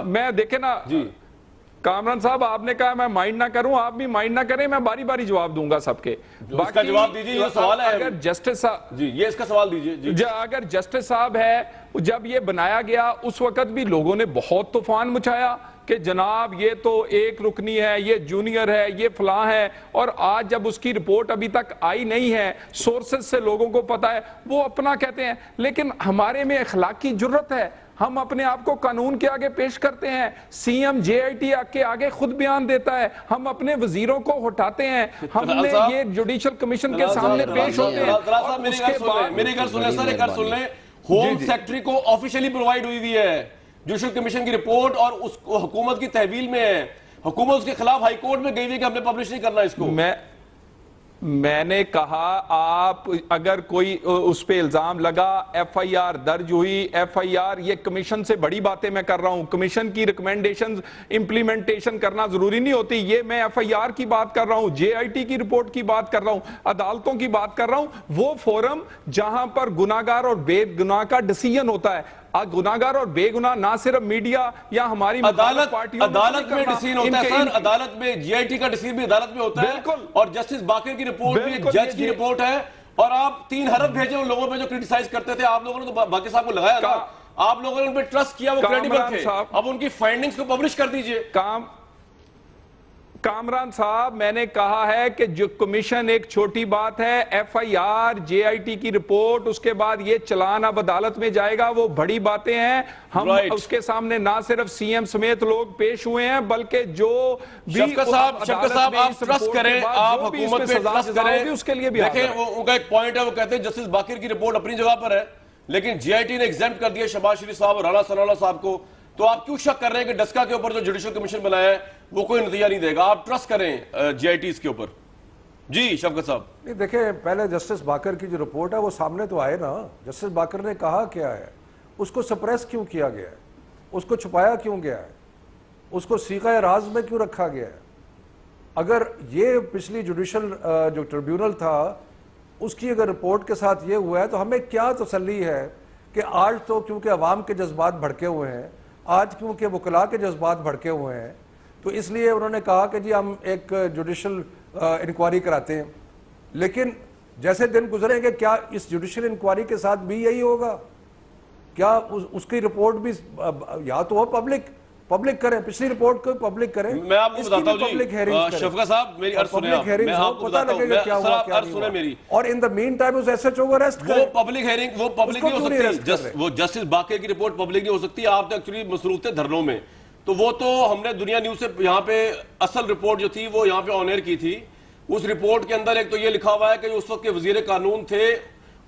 Speaker 4: میں دیکھیں نا کامران صاحب، آپ نے کہا میں مائنڈ نہ کروں، آپ بھی مائنڈ نہ کریں، میں باری باری جواب دوں گا سب کے.
Speaker 1: اس کا جواب دیجیے، یہ سوال ہے.
Speaker 4: اگر جسٹس صاحب،
Speaker 1: جی یہ اس کا سوال دیجیے.
Speaker 4: اگر جسٹس صاحب ہے، جب یہ بنایا گیا اس وقت بھی لوگوں نے بہت طوفان مچایا کہ جناب یہ تو ایک رکنی ہے، یہ جونیئر ہے، یہ فلاں ہے. اور آج جب اس کی رپورٹ ابھی تک آئی نہیں ہے، سورسز سے لوگوں کو پتا ہے، وہ اپنا کہتے ہیں. لیکن ہمارے میں اخلاقی جرت ہے، ہم اپنے آپ کو قانون کے آگے پیش کرتے ہیں. C M J I T کے آگے خود بیان دیتا ہے، ہم اپنے وزیروں کو ہٹاتے ہیں، ہم نے یہ جوڈیشل کمیشن کے سامنے پیش ہوتے ہیں.
Speaker 1: میری گھر سن لیں سر، ایک گھر سن لیں. ہوم سیکٹری کو آفیشلی پرووائیڈ ہوئی ہے جوڈیشل کمیشن کی رپورٹ، اور اس کو حکومت کی تحویل میں ہے. حکومت اس کے خلاف ہائی کورٹ میں گئی ہوئی کہ ہم نے پبلش نہیں کرنا اس کو.
Speaker 4: میں نے کہا آپ اگر کوئی اس پہ الزام لگا، ایف آئی آر درج ہوئی، ایف آئی آر، یہ کمیشن سے بڑی باتیں میں کر رہا ہوں. کمیشن کی ریکمنڈیشنز امپلیمنٹیشن کرنا ضروری نہیں ہوتی. یہ میں ایف آئی آر کی بات کر رہا ہوں، جے آئی ٹی کی رپورٹ کی بات کر رہا ہوں، عدالتوں کی بات کر رہا ہوں. وہ فورم جہاں پر گناہگار اور بے گناہ کا ڈیسیژن ہوتا ہے. گناہگار اور بے گناہ نہ صرف میڈیا یا ہماری
Speaker 1: عدالت میں ڈیسیژن ہوتا ہے سر، عدالت میں جے آئی ٹی کا ڈیسیژن بھی عدالت میں ہوتا ہے، اور جسٹس باقر کی رپورٹ بھی جج کی رپورٹ ہے. اور آپ 3 حرف بھیجے ان لوگوں پہ جو کرٹیسائز کرتے تھے، آپ لوگوں نے تو باقر صاحب کو لگایا تھا، آپ لوگوں نے ان پہ ٹرسٹ کیا، وہ کریڈیبل تھے. اب ان کی فائنڈنگز کو پبلش کر دیجئے.
Speaker 4: کامران صاحب، میں نے کہا ہے کہ جو کمیشن ایک چھوٹی بات ہے، F I R, J I T کی رپورٹ، اس کے بعد یہ چلان اب عدالت میں جائے گا، وہ بڑی باتیں ہیں. ہم اس کے سامنے نہ صرف سی ایم سمیت لوگ پیش ہوئے ہیں، بلکہ جو بھی
Speaker 1: شفقت صاحب آپ ٹرسٹ کریں، آپ حکومت پہ ٹرسٹ کریں.
Speaker 4: اس کے لیے بھی
Speaker 1: دیکھیں ان کا ایک پوائنٹ ہے، وہ کہتے ہیں جسٹس باقر کی رپورٹ اپنی جگہ پر ہے، لیکن جے آئی ٹی نے ایگزیمپٹ کر دیا شہباز شریف صاحب اور رانا ثناء اللہ صاحب کو. تو آپ کیوں شک کر رہے ہیں کہ ڈسکا کے اوپر جو جوڈیشل کمیشن بنایا ہے وہ کوئی نتیجہ نہیں دے گا؟ آپ ٹرسٹ کریں جے آئی ٹی اس کے اوپر. جی شفقت صاحب.
Speaker 3: نہیں دیکھیں، پہلے جسٹس باقر کی جو رپورٹ ہے وہ سامنے تو آئے نا. جسٹس باقر نے کہا کیا ہے، اس کو سپریس کیوں کیا گیا ہے، اس کو چھپایا کیوں گیا ہے، اس کو سیغہ راز میں کیوں رکھا گیا ہے. اگر یہ پچھلی جوڈیشل جو ٹریبیونل تھا اس کی اگر رپورٹ کے ساتھ یہ ہوا ہے تو ہمیں کیا تسلی ہے کہ آج تو کیونکہ عوام کے جذبات بھڑکے ہوئے ہیں، آج کیونکہ وکلاء کے جذبات بھڑکے ہوئے ہیں، تو اس لیے انہوں نے کہا کہ جی ہم ایک جوڈیشل انکوائری کراتے ہیں. لیکن جیسے دن گزریں گے کیا اس جوڈیشل انکوائری کے ساتھ بھی یہی ہوگا؟ کیا اس کی رپورٹ بھی یا تو وہ پبلک کریں، پچھلی رپورٹ کو پبلک کریں.
Speaker 1: میں آپ کو بتاتا ہوں جی شفقت صاحب، میری عرض سنیں آپ، میں آپ کو بتاتا ہوں، سر عرض سنیں میری.
Speaker 3: اور ان دا مین ٹائم اس ایس ایچ او کو اریسٹ کریں.
Speaker 1: وہ پبلک ہیئرنگ وہ پبلک نہیں ہو سکتی، وہ جسٹس باقر کی رپورٹ پبلک نہیں ہو سکتی. آپ نے ایکچولی مصروف تھے دھرنوں میں، تو وہ تو ہم نے دنیا نیوز سے یہاں پہ اصل رپورٹ جو تھی وہ یہاں پہ آن ایئر کی تھی. اس رپورٹ کے اندر ایک تو یہ لکھا ہوا ہے کہ اس وقت کے وزیر قانون تھے،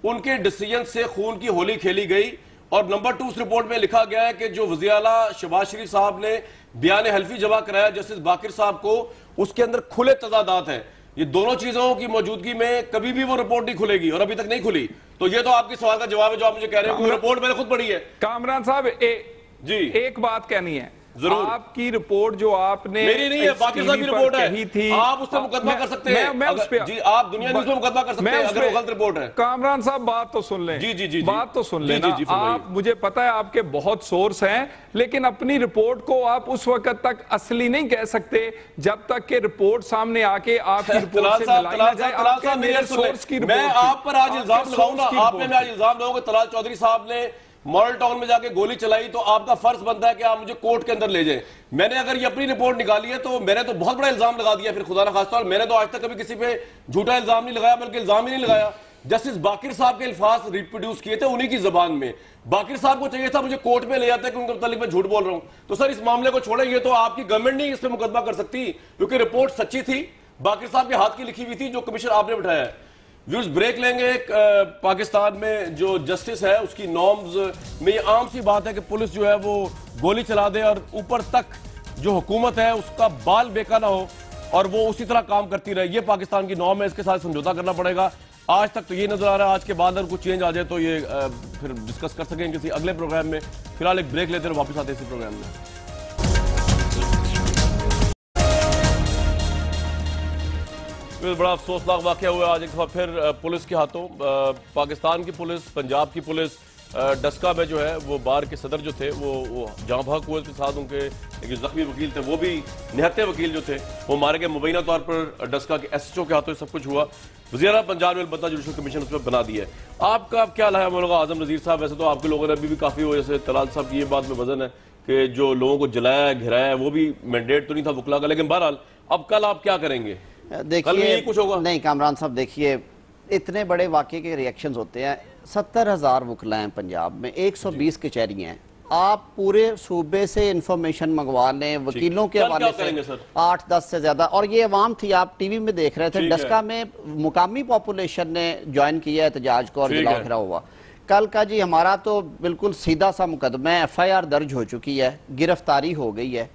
Speaker 1: ان کے ڈیسیژن سے خون کی ہولی کھیلی گئی. اور نمبر 2 اس رپورٹ میں لکھا گیا ہے کہ جو وزیر اعلیٰ شہباز شریف صاحب نے بیان حلفی جمع کرایا جسٹس باقر صاحب کو، اس کے اندر کھلے تضادات ہیں. یہ دونوں چیزوں کی موجودگی میں کبھی بھی وہ رپورٹ نہیں کھلے گی، اور ابھی تک نہیں کھلی. تو یہ تو آپ کے سوال کا جواب ہے جو آپ مجھے کہہ رہے ہیں، رپورٹ میں نے خود پڑھی ہے.
Speaker 4: کامران صاحب جی ایک بات کہنی ہے، آپ کی رپورٹ جو آپ نے
Speaker 1: میری نہیں ہے، باقر صاحب کی رپورٹ ہے، آپ اس پہ مقدمہ کر سکتے ہیں، جی آپ دنیا نیوز پہ مقدمہ کر سکتے ہیں اگر وہ غلط رپورٹ ہے۔
Speaker 4: کامران صاحب بات تو سن لیں، بات تو سن لیں، آپ مجھے پتا ہے آپ کے بہت سورس ہیں، لیکن اپنی رپورٹ کو آپ اس وقت تک اصلی نہیں کہہ سکتے جب تک کہ رپورٹ سامنے آ کے آپ کی رپورٹ سے ملائی نہ جائے۔ آپ کے میرے سورس کی رپورٹ
Speaker 1: میں آپ پر آج الزام لگاؤں گا، آپ نے میں آج الزام لگاؤں گا طلال چودھری صاحب نے ماڈل ٹاؤن میں جا کے گولی چلائی، تو آپ کا فرض بنتا ہے کہ آپ مجھے کورٹ کے اندر لے جائیں۔ میں نے اگر یہ اپنی رپورٹ نکالی ہے تو میں نے تو بہت بڑا الزام لگا دیا، پھر خدا نخواستہ، اور میں نے تو آج تک کبھی کسی پہ جھوٹا الزام نہیں لگایا، بلکہ الزام ہی نہیں لگایا۔ جسٹس باقر صاحب کے الفاظ ریپروڈیوس کیے تھے انہی کی زبان میں، باقر صاحب کو چاہیے تھا مجھے کورٹ میں لے جاتے کہ ان کے متعلق میں جھوٹ بول رہا ہوں۔ تو سر اس معاملے کو چھوڑیں، یہ تو آپ کی گورنمنٹ نہیں اس پہ مقدمہ کر سکتی، کیونکہ رپورٹ سچی تھی، باقر صاحب کے ہاتھ کی لکھی ہوئی تھی جو کمیشن آپ نے بٹھایا ہے۔ ویوز بریک لیں گے۔ پاکستان میں جو جسٹس ہے اس کی نارمز میں یہ عام سی بات ہے کہ پولیس جو ہے وہ گولی چلا دے اور اوپر تک جو حکومت ہے اس کا بال بیکا نہ ہو اور وہ اسی طرح کام کرتی رہے، یہ پاکستان کی نارم ہے، اس کے ساتھ سمجھوتا کرنا پڑے گا۔ آج تک تو یہ نظر آ رہا ہے، آج کے بعد اگر کچھ چینج آ جائے تو یہ پھر ڈسکس کر سکیں کسی اگلے پروگرام میں۔ فی الحال ایک بریک لیتے ہیں، واپس آتے ہیں اسی پروگرام میں۔ بڑا افسوسناک واقعہ ہوا آج ایک دفعہ پھر پولیس کے ہاتھوں۔ پاکستان کی پولیس، پنجاب کی پولیس ڈسکا میں جو ہے وہ بار کے صدر جو تھے وہ جاں بحق ہوئے، کے ساتھ ان کے جو زخمی وکیل تھے وہ بھی نہتے وکیل جو تھے وہ مارے گئے۔ مبینہ طور پر ڈسکا کے ایس ایچ او کے ہاتھوں سب کچھ ہوا۔ وزیر اعلیٰ پنجاب نے البتہ جوڈیشل کمیشن اس پہ بنا دیا ہے۔ آپ کا کیا رہا ہے مولانا اعظم نذیر صاحب؟ ویسے تو آپ کے لوگوں نے ابھی بھی کافی ہو، جیسے طلال صاحب کی یہ بات میں وزن ہے کہ جو لوگوں کو جلایا ہے، گھرایا ہے، وہ بھی مینڈیٹ تو نہیں تھا وکلا کا، لیکن بہرحال اب کل آپ کیا کریں گے؟
Speaker 2: دیکھیے نہیں کامران صاحب، دیکھیے اتنے بڑے واقعے کے ریاکشنز ہوتے ہیں۔ 70,000 وکلا ہیں پنجاب میں، 120 کچہریاں ہیں، آپ پورے صوبے سے انفارمیشن منگوا لیں، وکیلوں کے حوالے سے 8-10 سے زیادہ، اور یہ عوام تھی، آپ ٹی وی میں دیکھ رہے تھے، ڈسکا میں مقامی پاپولیشن نے جوائن کیا احتجاج کو اور جلا گھرا ہوا۔ کل کا جی ہمارا تو بالکل سیدھا سا مقدمہ ہے، ایف آئی آر درج ہو چکی ہے، گرفتاری ہو گئی ہے،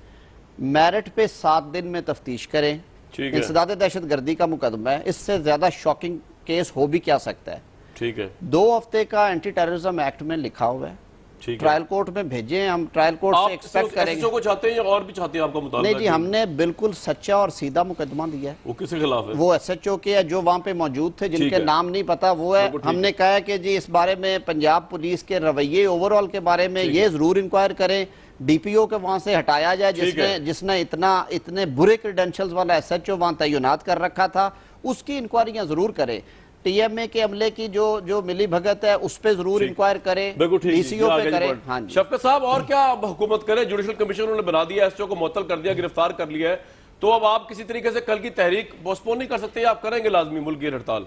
Speaker 2: میرٹ پہ 7 دن میں تفتیش کریں، انسداد دہشت گردی کا مقدمہ ہے، اس سے زیادہ شاکنگ کیس ہو بھی کیا سکتا ہے۔
Speaker 1: ٹھیک ہے، 2
Speaker 2: ہفتے کا اینٹی ٹیررزم ایکٹ میں لکھا ہوا ہے، ٹرائل کورٹ میں بھیجیں، ہم ٹرائل کورٹ سے ایکسپیکٹ کریں گے۔
Speaker 1: کو چاہتے ہیں یا اور بھی چاہتے ہیں آپ کا مطالبہ؟
Speaker 2: نہیں جی، ہم نے بالکل سچا اور سیدھا مقدمہ دیا ہے۔
Speaker 1: وہ کس کے خلاف ہے؟
Speaker 2: وہ ایس ایچ او کے ہے جو وہاں پہ موجود تھے، جن کے نام نہیں پتا، وہ ہے۔ ہم نے کہا ہے کہ جی اس بارے میں پنجاب پولیس کے رویے اوورآل کے بارے میں یہ ضرور انکوائر کریں، ڈی پی او کے وہاں سے ہٹایا جائے جس نے اتنے برے کریڈنشلز والا ایس ایچ او وہاں تعینات کر رکھا تھا، اس کی انکوائریاں ضرور کرے۔ ٹی ایم اے کے عملے کی جو ملی بھگت ہے اس پہ ضرور انکوائر کرے، ڈی سی او پہ کرے۔
Speaker 1: شفقت صاحب اور کیا حکومت کرے؟ جوڈیشل کمیشن انہوں نے بنا دیا، ایس ایچ او کو معطل کر دیا، گرفتار کر لیا ہے، تو اب آپ کسی طریقے سے کل کی تحریک پوسٹپون نہیں کر سکتے یا آپ کریں گے لازمی ملک کی ہڑتال؟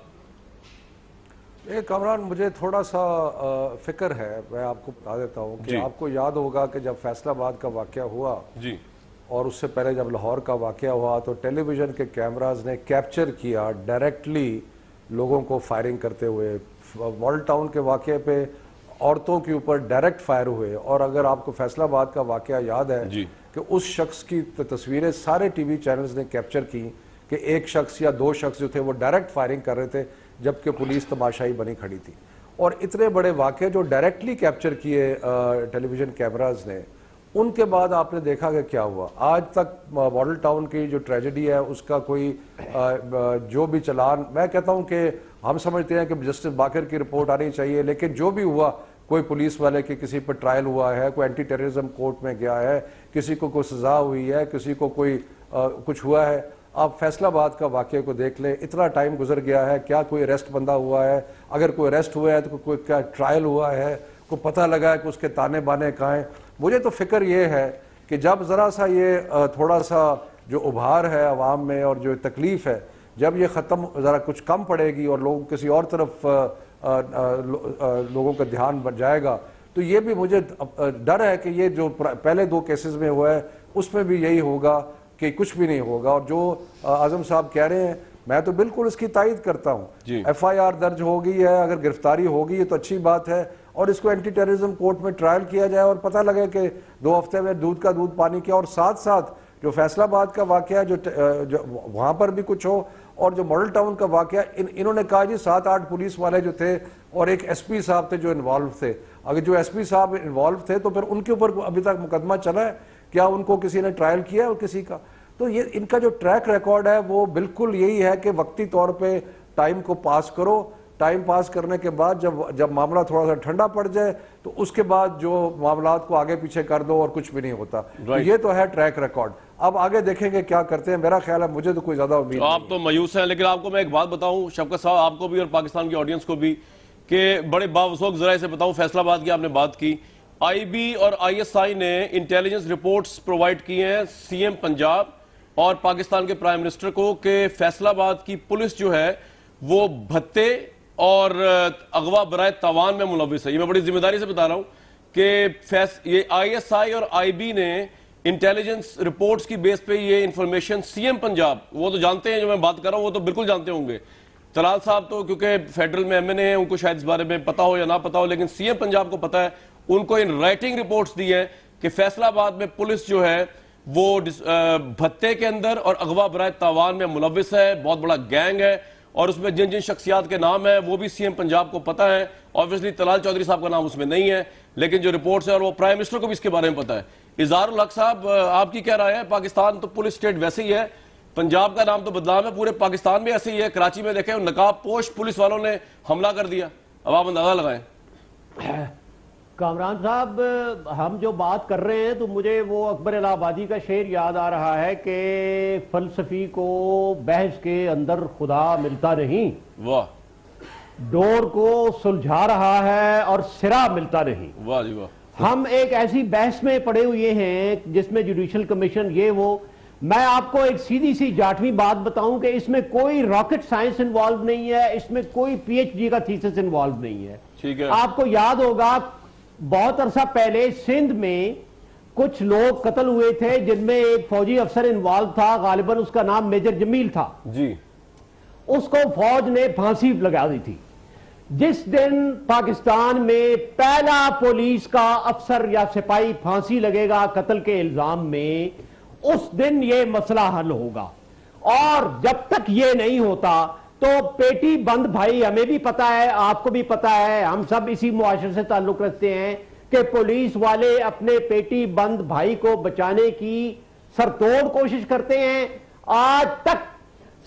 Speaker 3: کامران مجھے تھوڑا سا فکر ہے، میں آپ کو بتا دیتا ہوں کہ آپ کو یاد ہوگا کہ جب فیصل آباد کا واقعہ ہوا اور اس سے پہلے جب لاہور کا واقعہ ہوا تو ٹیلی ویژن کے کیمراز نے کیپچر کیا ڈائریکٹلی لوگوں کو فائرنگ کرتے ہوئے۔ ماڈل ٹاؤن کے واقعے پہ عورتوں کے اوپر ڈائریکٹ فائر ہوئے، اور اگر آپ کو فیصل آباد کا واقعہ یاد ہے کہ اس شخص کی تصویریں سارے ٹی وی چینلز نے کیپچر کی کہ ایک شخص یا 2 شخص جو تھے وہ ڈائریکٹ فائرنگ کر رہے تھے جبکہ پولیس تماشائی بنی کھڑی تھی۔ اور اتنے بڑے واقعے جو ڈائریکٹلی کیپچر کیے ٹیلی ویژن کیمراز نے، ان کے بعد آپ نے دیکھا کہ کیا ہوا۔ آج تک ماڈل ٹاؤن کی جو ٹریجڈی ہے اس کا کوئی جو بھی چلان، میں کہتا ہوں کہ ہم سمجھتے ہیں کہ جسٹس باقر کی رپورٹ آنی چاہیے، لیکن جو بھی ہوا، کوئی پولیس والے کی کسی پر ٹرائل ہوا ہے، کوئی اینٹی ٹیررزم کورٹ میں گیا ہے، کسی کو کوئی سزا ہوئی ہے، کسی کو کوئی کچھ ہوا ہے۔ آپ فیصل آباد کا واقعے کو دیکھ لیں، اتنا ٹائم گزر گیا ہے، کیا کوئی اریسٹ بندہ ہوا ہے؟ اگر کوئی اریسٹ ہوا ہے تو کوئی کیا ٹرائل ہوا ہے؟ کو پتہ لگا ہے کہ اس کے تانے بانے کہاں ہیں؟ مجھے تو فکر یہ ہے کہ جب ذرا سا یہ تھوڑا سا جو ابھار ہے عوام میں اور جو تکلیف ہے، جب یہ ختم ذرا کچھ کم پڑے گی اور لوگ کسی اور طرف لوگوں کا دھیان بڑھ جائے گا، تو یہ بھی مجھے ڈر ہے کہ یہ جو پہلے 2 کیسز میں ہوا ہے اس میں بھی یہی ہوگا کہ کچھ بھی نہیں ہوگا۔ اور جو اعظم صاحب کہہ رہے ہیں میں تو بالکل اس کی تائید کرتا ہوں۔ ایف آئی آر درج ہو گئی ہے، اگر گرفتاری ہوگی ہے تو اچھی بات ہے، اور اس کو اینٹی ٹیررزم کورٹ میں ٹرائل کیا جائے اور پتہ لگے کہ 2 ہفتے میں دودھ کا دودھ پانی کیا، اور ساتھ ساتھ جو فیصل آباد کا واقعہ جو وہاں پر بھی کچھ ہو اور جو ماڈل ٹاؤن کا واقعہ انہوں نے کہا جی 7-8 پولیس والے جو تھے اور ایک ایس پی صاحب تھے جو انوالو تھے. اگر جو ایس پی صاحب انوالو تھے تو پھر ان کے اوپر ابھی تک مقدمہ چلا ہے کیا؟ ان کو کسی نے ٹرائل کیا ہے اور کسی کا؟ تو یہ ان کا جو ٹریک ریکارڈ ہے وہ بالکل یہی ہے کہ وقتی طور پہ ٹائم کو پاس کرو, ٹائم پاس کرنے کے بعد جب معاملہ تھوڑا سا ٹھنڈا پڑ جائے تو اس کے بعد جو معاملات کو آگے پیچھے کر دو اور کچھ بھی نہیں ہوتا. یہ تو ہے ٹریک ریکارڈ. اب آگے دیکھیں گے کیا کرتے ہیں. میرا خیال ہے مجھے تو کوئی زیادہ امید نہیں.
Speaker 1: آپ تو مایوس ہیں, لیکن آپ کو میں ایک بات بتاؤں شفقت صاحب, آپ کو بھی اور پاکستان کی آڈینس کو بھی, کہ بڑے باوسوق ذرائع سے بتاؤں, فیصل آباد کی آپ نے بات کی, آئی بی اور آئی ایس آئی نے انٹیلیجنس رپورٹس پرووائڈ کی ہیں سی ایم پنجاب اور پاکستان کے پرائم منسٹر کو کہ فیصل آباد کی پولیس جو ہے وہ بھتے اور اغوا برائے تاوان میں ملوث ہے. یہ میں بڑی ذمہ داری سے بتا رہا ہوں کہ یہ آئی ایس آئی اور آئی بی نے انٹیلیجنس رپورٹس کی بیس پہ یہ انفارمیشن سی ایم پنجاب, وہ تو جانتے ہیں جو میں بات کر رہا ہوں, وہ تو بالکل جانتے ہوں گے. طلال صاحب تو کیونکہ فیڈرل میں ایم این اے ہیں, ان کو شاید اس بارے میں پتا ہو یا نہ پتا ہو, لیکن سی ایم پنجاب کو پتا ہے. ان کو ان رائٹنگ رپورٹس دی ہیں کہ فیصل آباد میں پولیس جو ہے وہ بھتے کے اندر اور اغوا برائے تاوان میں ملوث ہے, بہت بڑا گینگ ہے, اور اس میں جن جن شخصیات کے نام ہیں وہ بھی سی ایم پنجاب کو پتا ہے. obviously طلال چودھری صاحب کا نام اس میں نہیں ہے, لیکن جو رپورٹس ہیں اور وہ پرائم منسٹر کو بھی اس کے بارے میں پتا ہے. اظہار الحق صاحب, آپ کی کیا رائے ہے؟ پاکستان تو پولیس اسٹیٹ ویسے ہی ہے, پنجاب کا نام تو بدنام ہے, پورے پاکستان میں ایسے ہی ہے. کراچی میں دیکھیں نقاب پوش پولیس والوں نے حملہ کر دیا, اب آپ اندازہ لگائیں.
Speaker 5: کامران صاحب, ہم جو بات کر رہے ہیں تو مجھے وہ اکبر الہ آبادی کا شعر یاد آ رہا ہے کہ فلسفی کو بحث کے اندر خدا ملتا نہیں,
Speaker 1: واہ,
Speaker 5: ڈور کو سلجھا رہا ہے اور سرا ملتا نہیں.
Speaker 1: واہ جی واہ.
Speaker 5: ہم ایک ایسی بحث میں پڑے ہوئے ہیں جس میں جوڈیشل کمیشن یہ وہ. میں آپ کو ایک سیدھی سی جاٹویں بات بتاؤں کہ اس میں کوئی راکٹ سائنس انوالو نہیں ہے, اس میں کوئی پی ایچ ڈی کا تھیسس انوالو نہیں ہے.
Speaker 1: ٹھیک ہے,
Speaker 5: آپ کو یاد ہوگا بہت عرصہ پہلے سندھ میں کچھ لوگ قتل ہوئے تھے جن میں ایک فوجی افسر انوالو تھا, غالباً اس کا نام میجر جمیل تھا
Speaker 1: جی.
Speaker 5: اس کو فوج نے پھانسی لگا دی تھی. جس دن پاکستان میں پہلا پولیس کا افسر یا سپاہی پھانسی لگے گا قتل کے الزام میں, اس دن یہ مسئلہ حل ہوگا. اور جب تک یہ نہیں ہوتا تو پیٹی بند بھائی, ہمیں بھی پتا ہے, آپ کو بھی پتا ہے, ہم سب اسی معاشرے سے تعلق رکھتے ہیں کہ پولیس والے اپنے پیٹی بند بھائی کو بچانے کی سرتوڑ کوشش کرتے ہیں. آج تک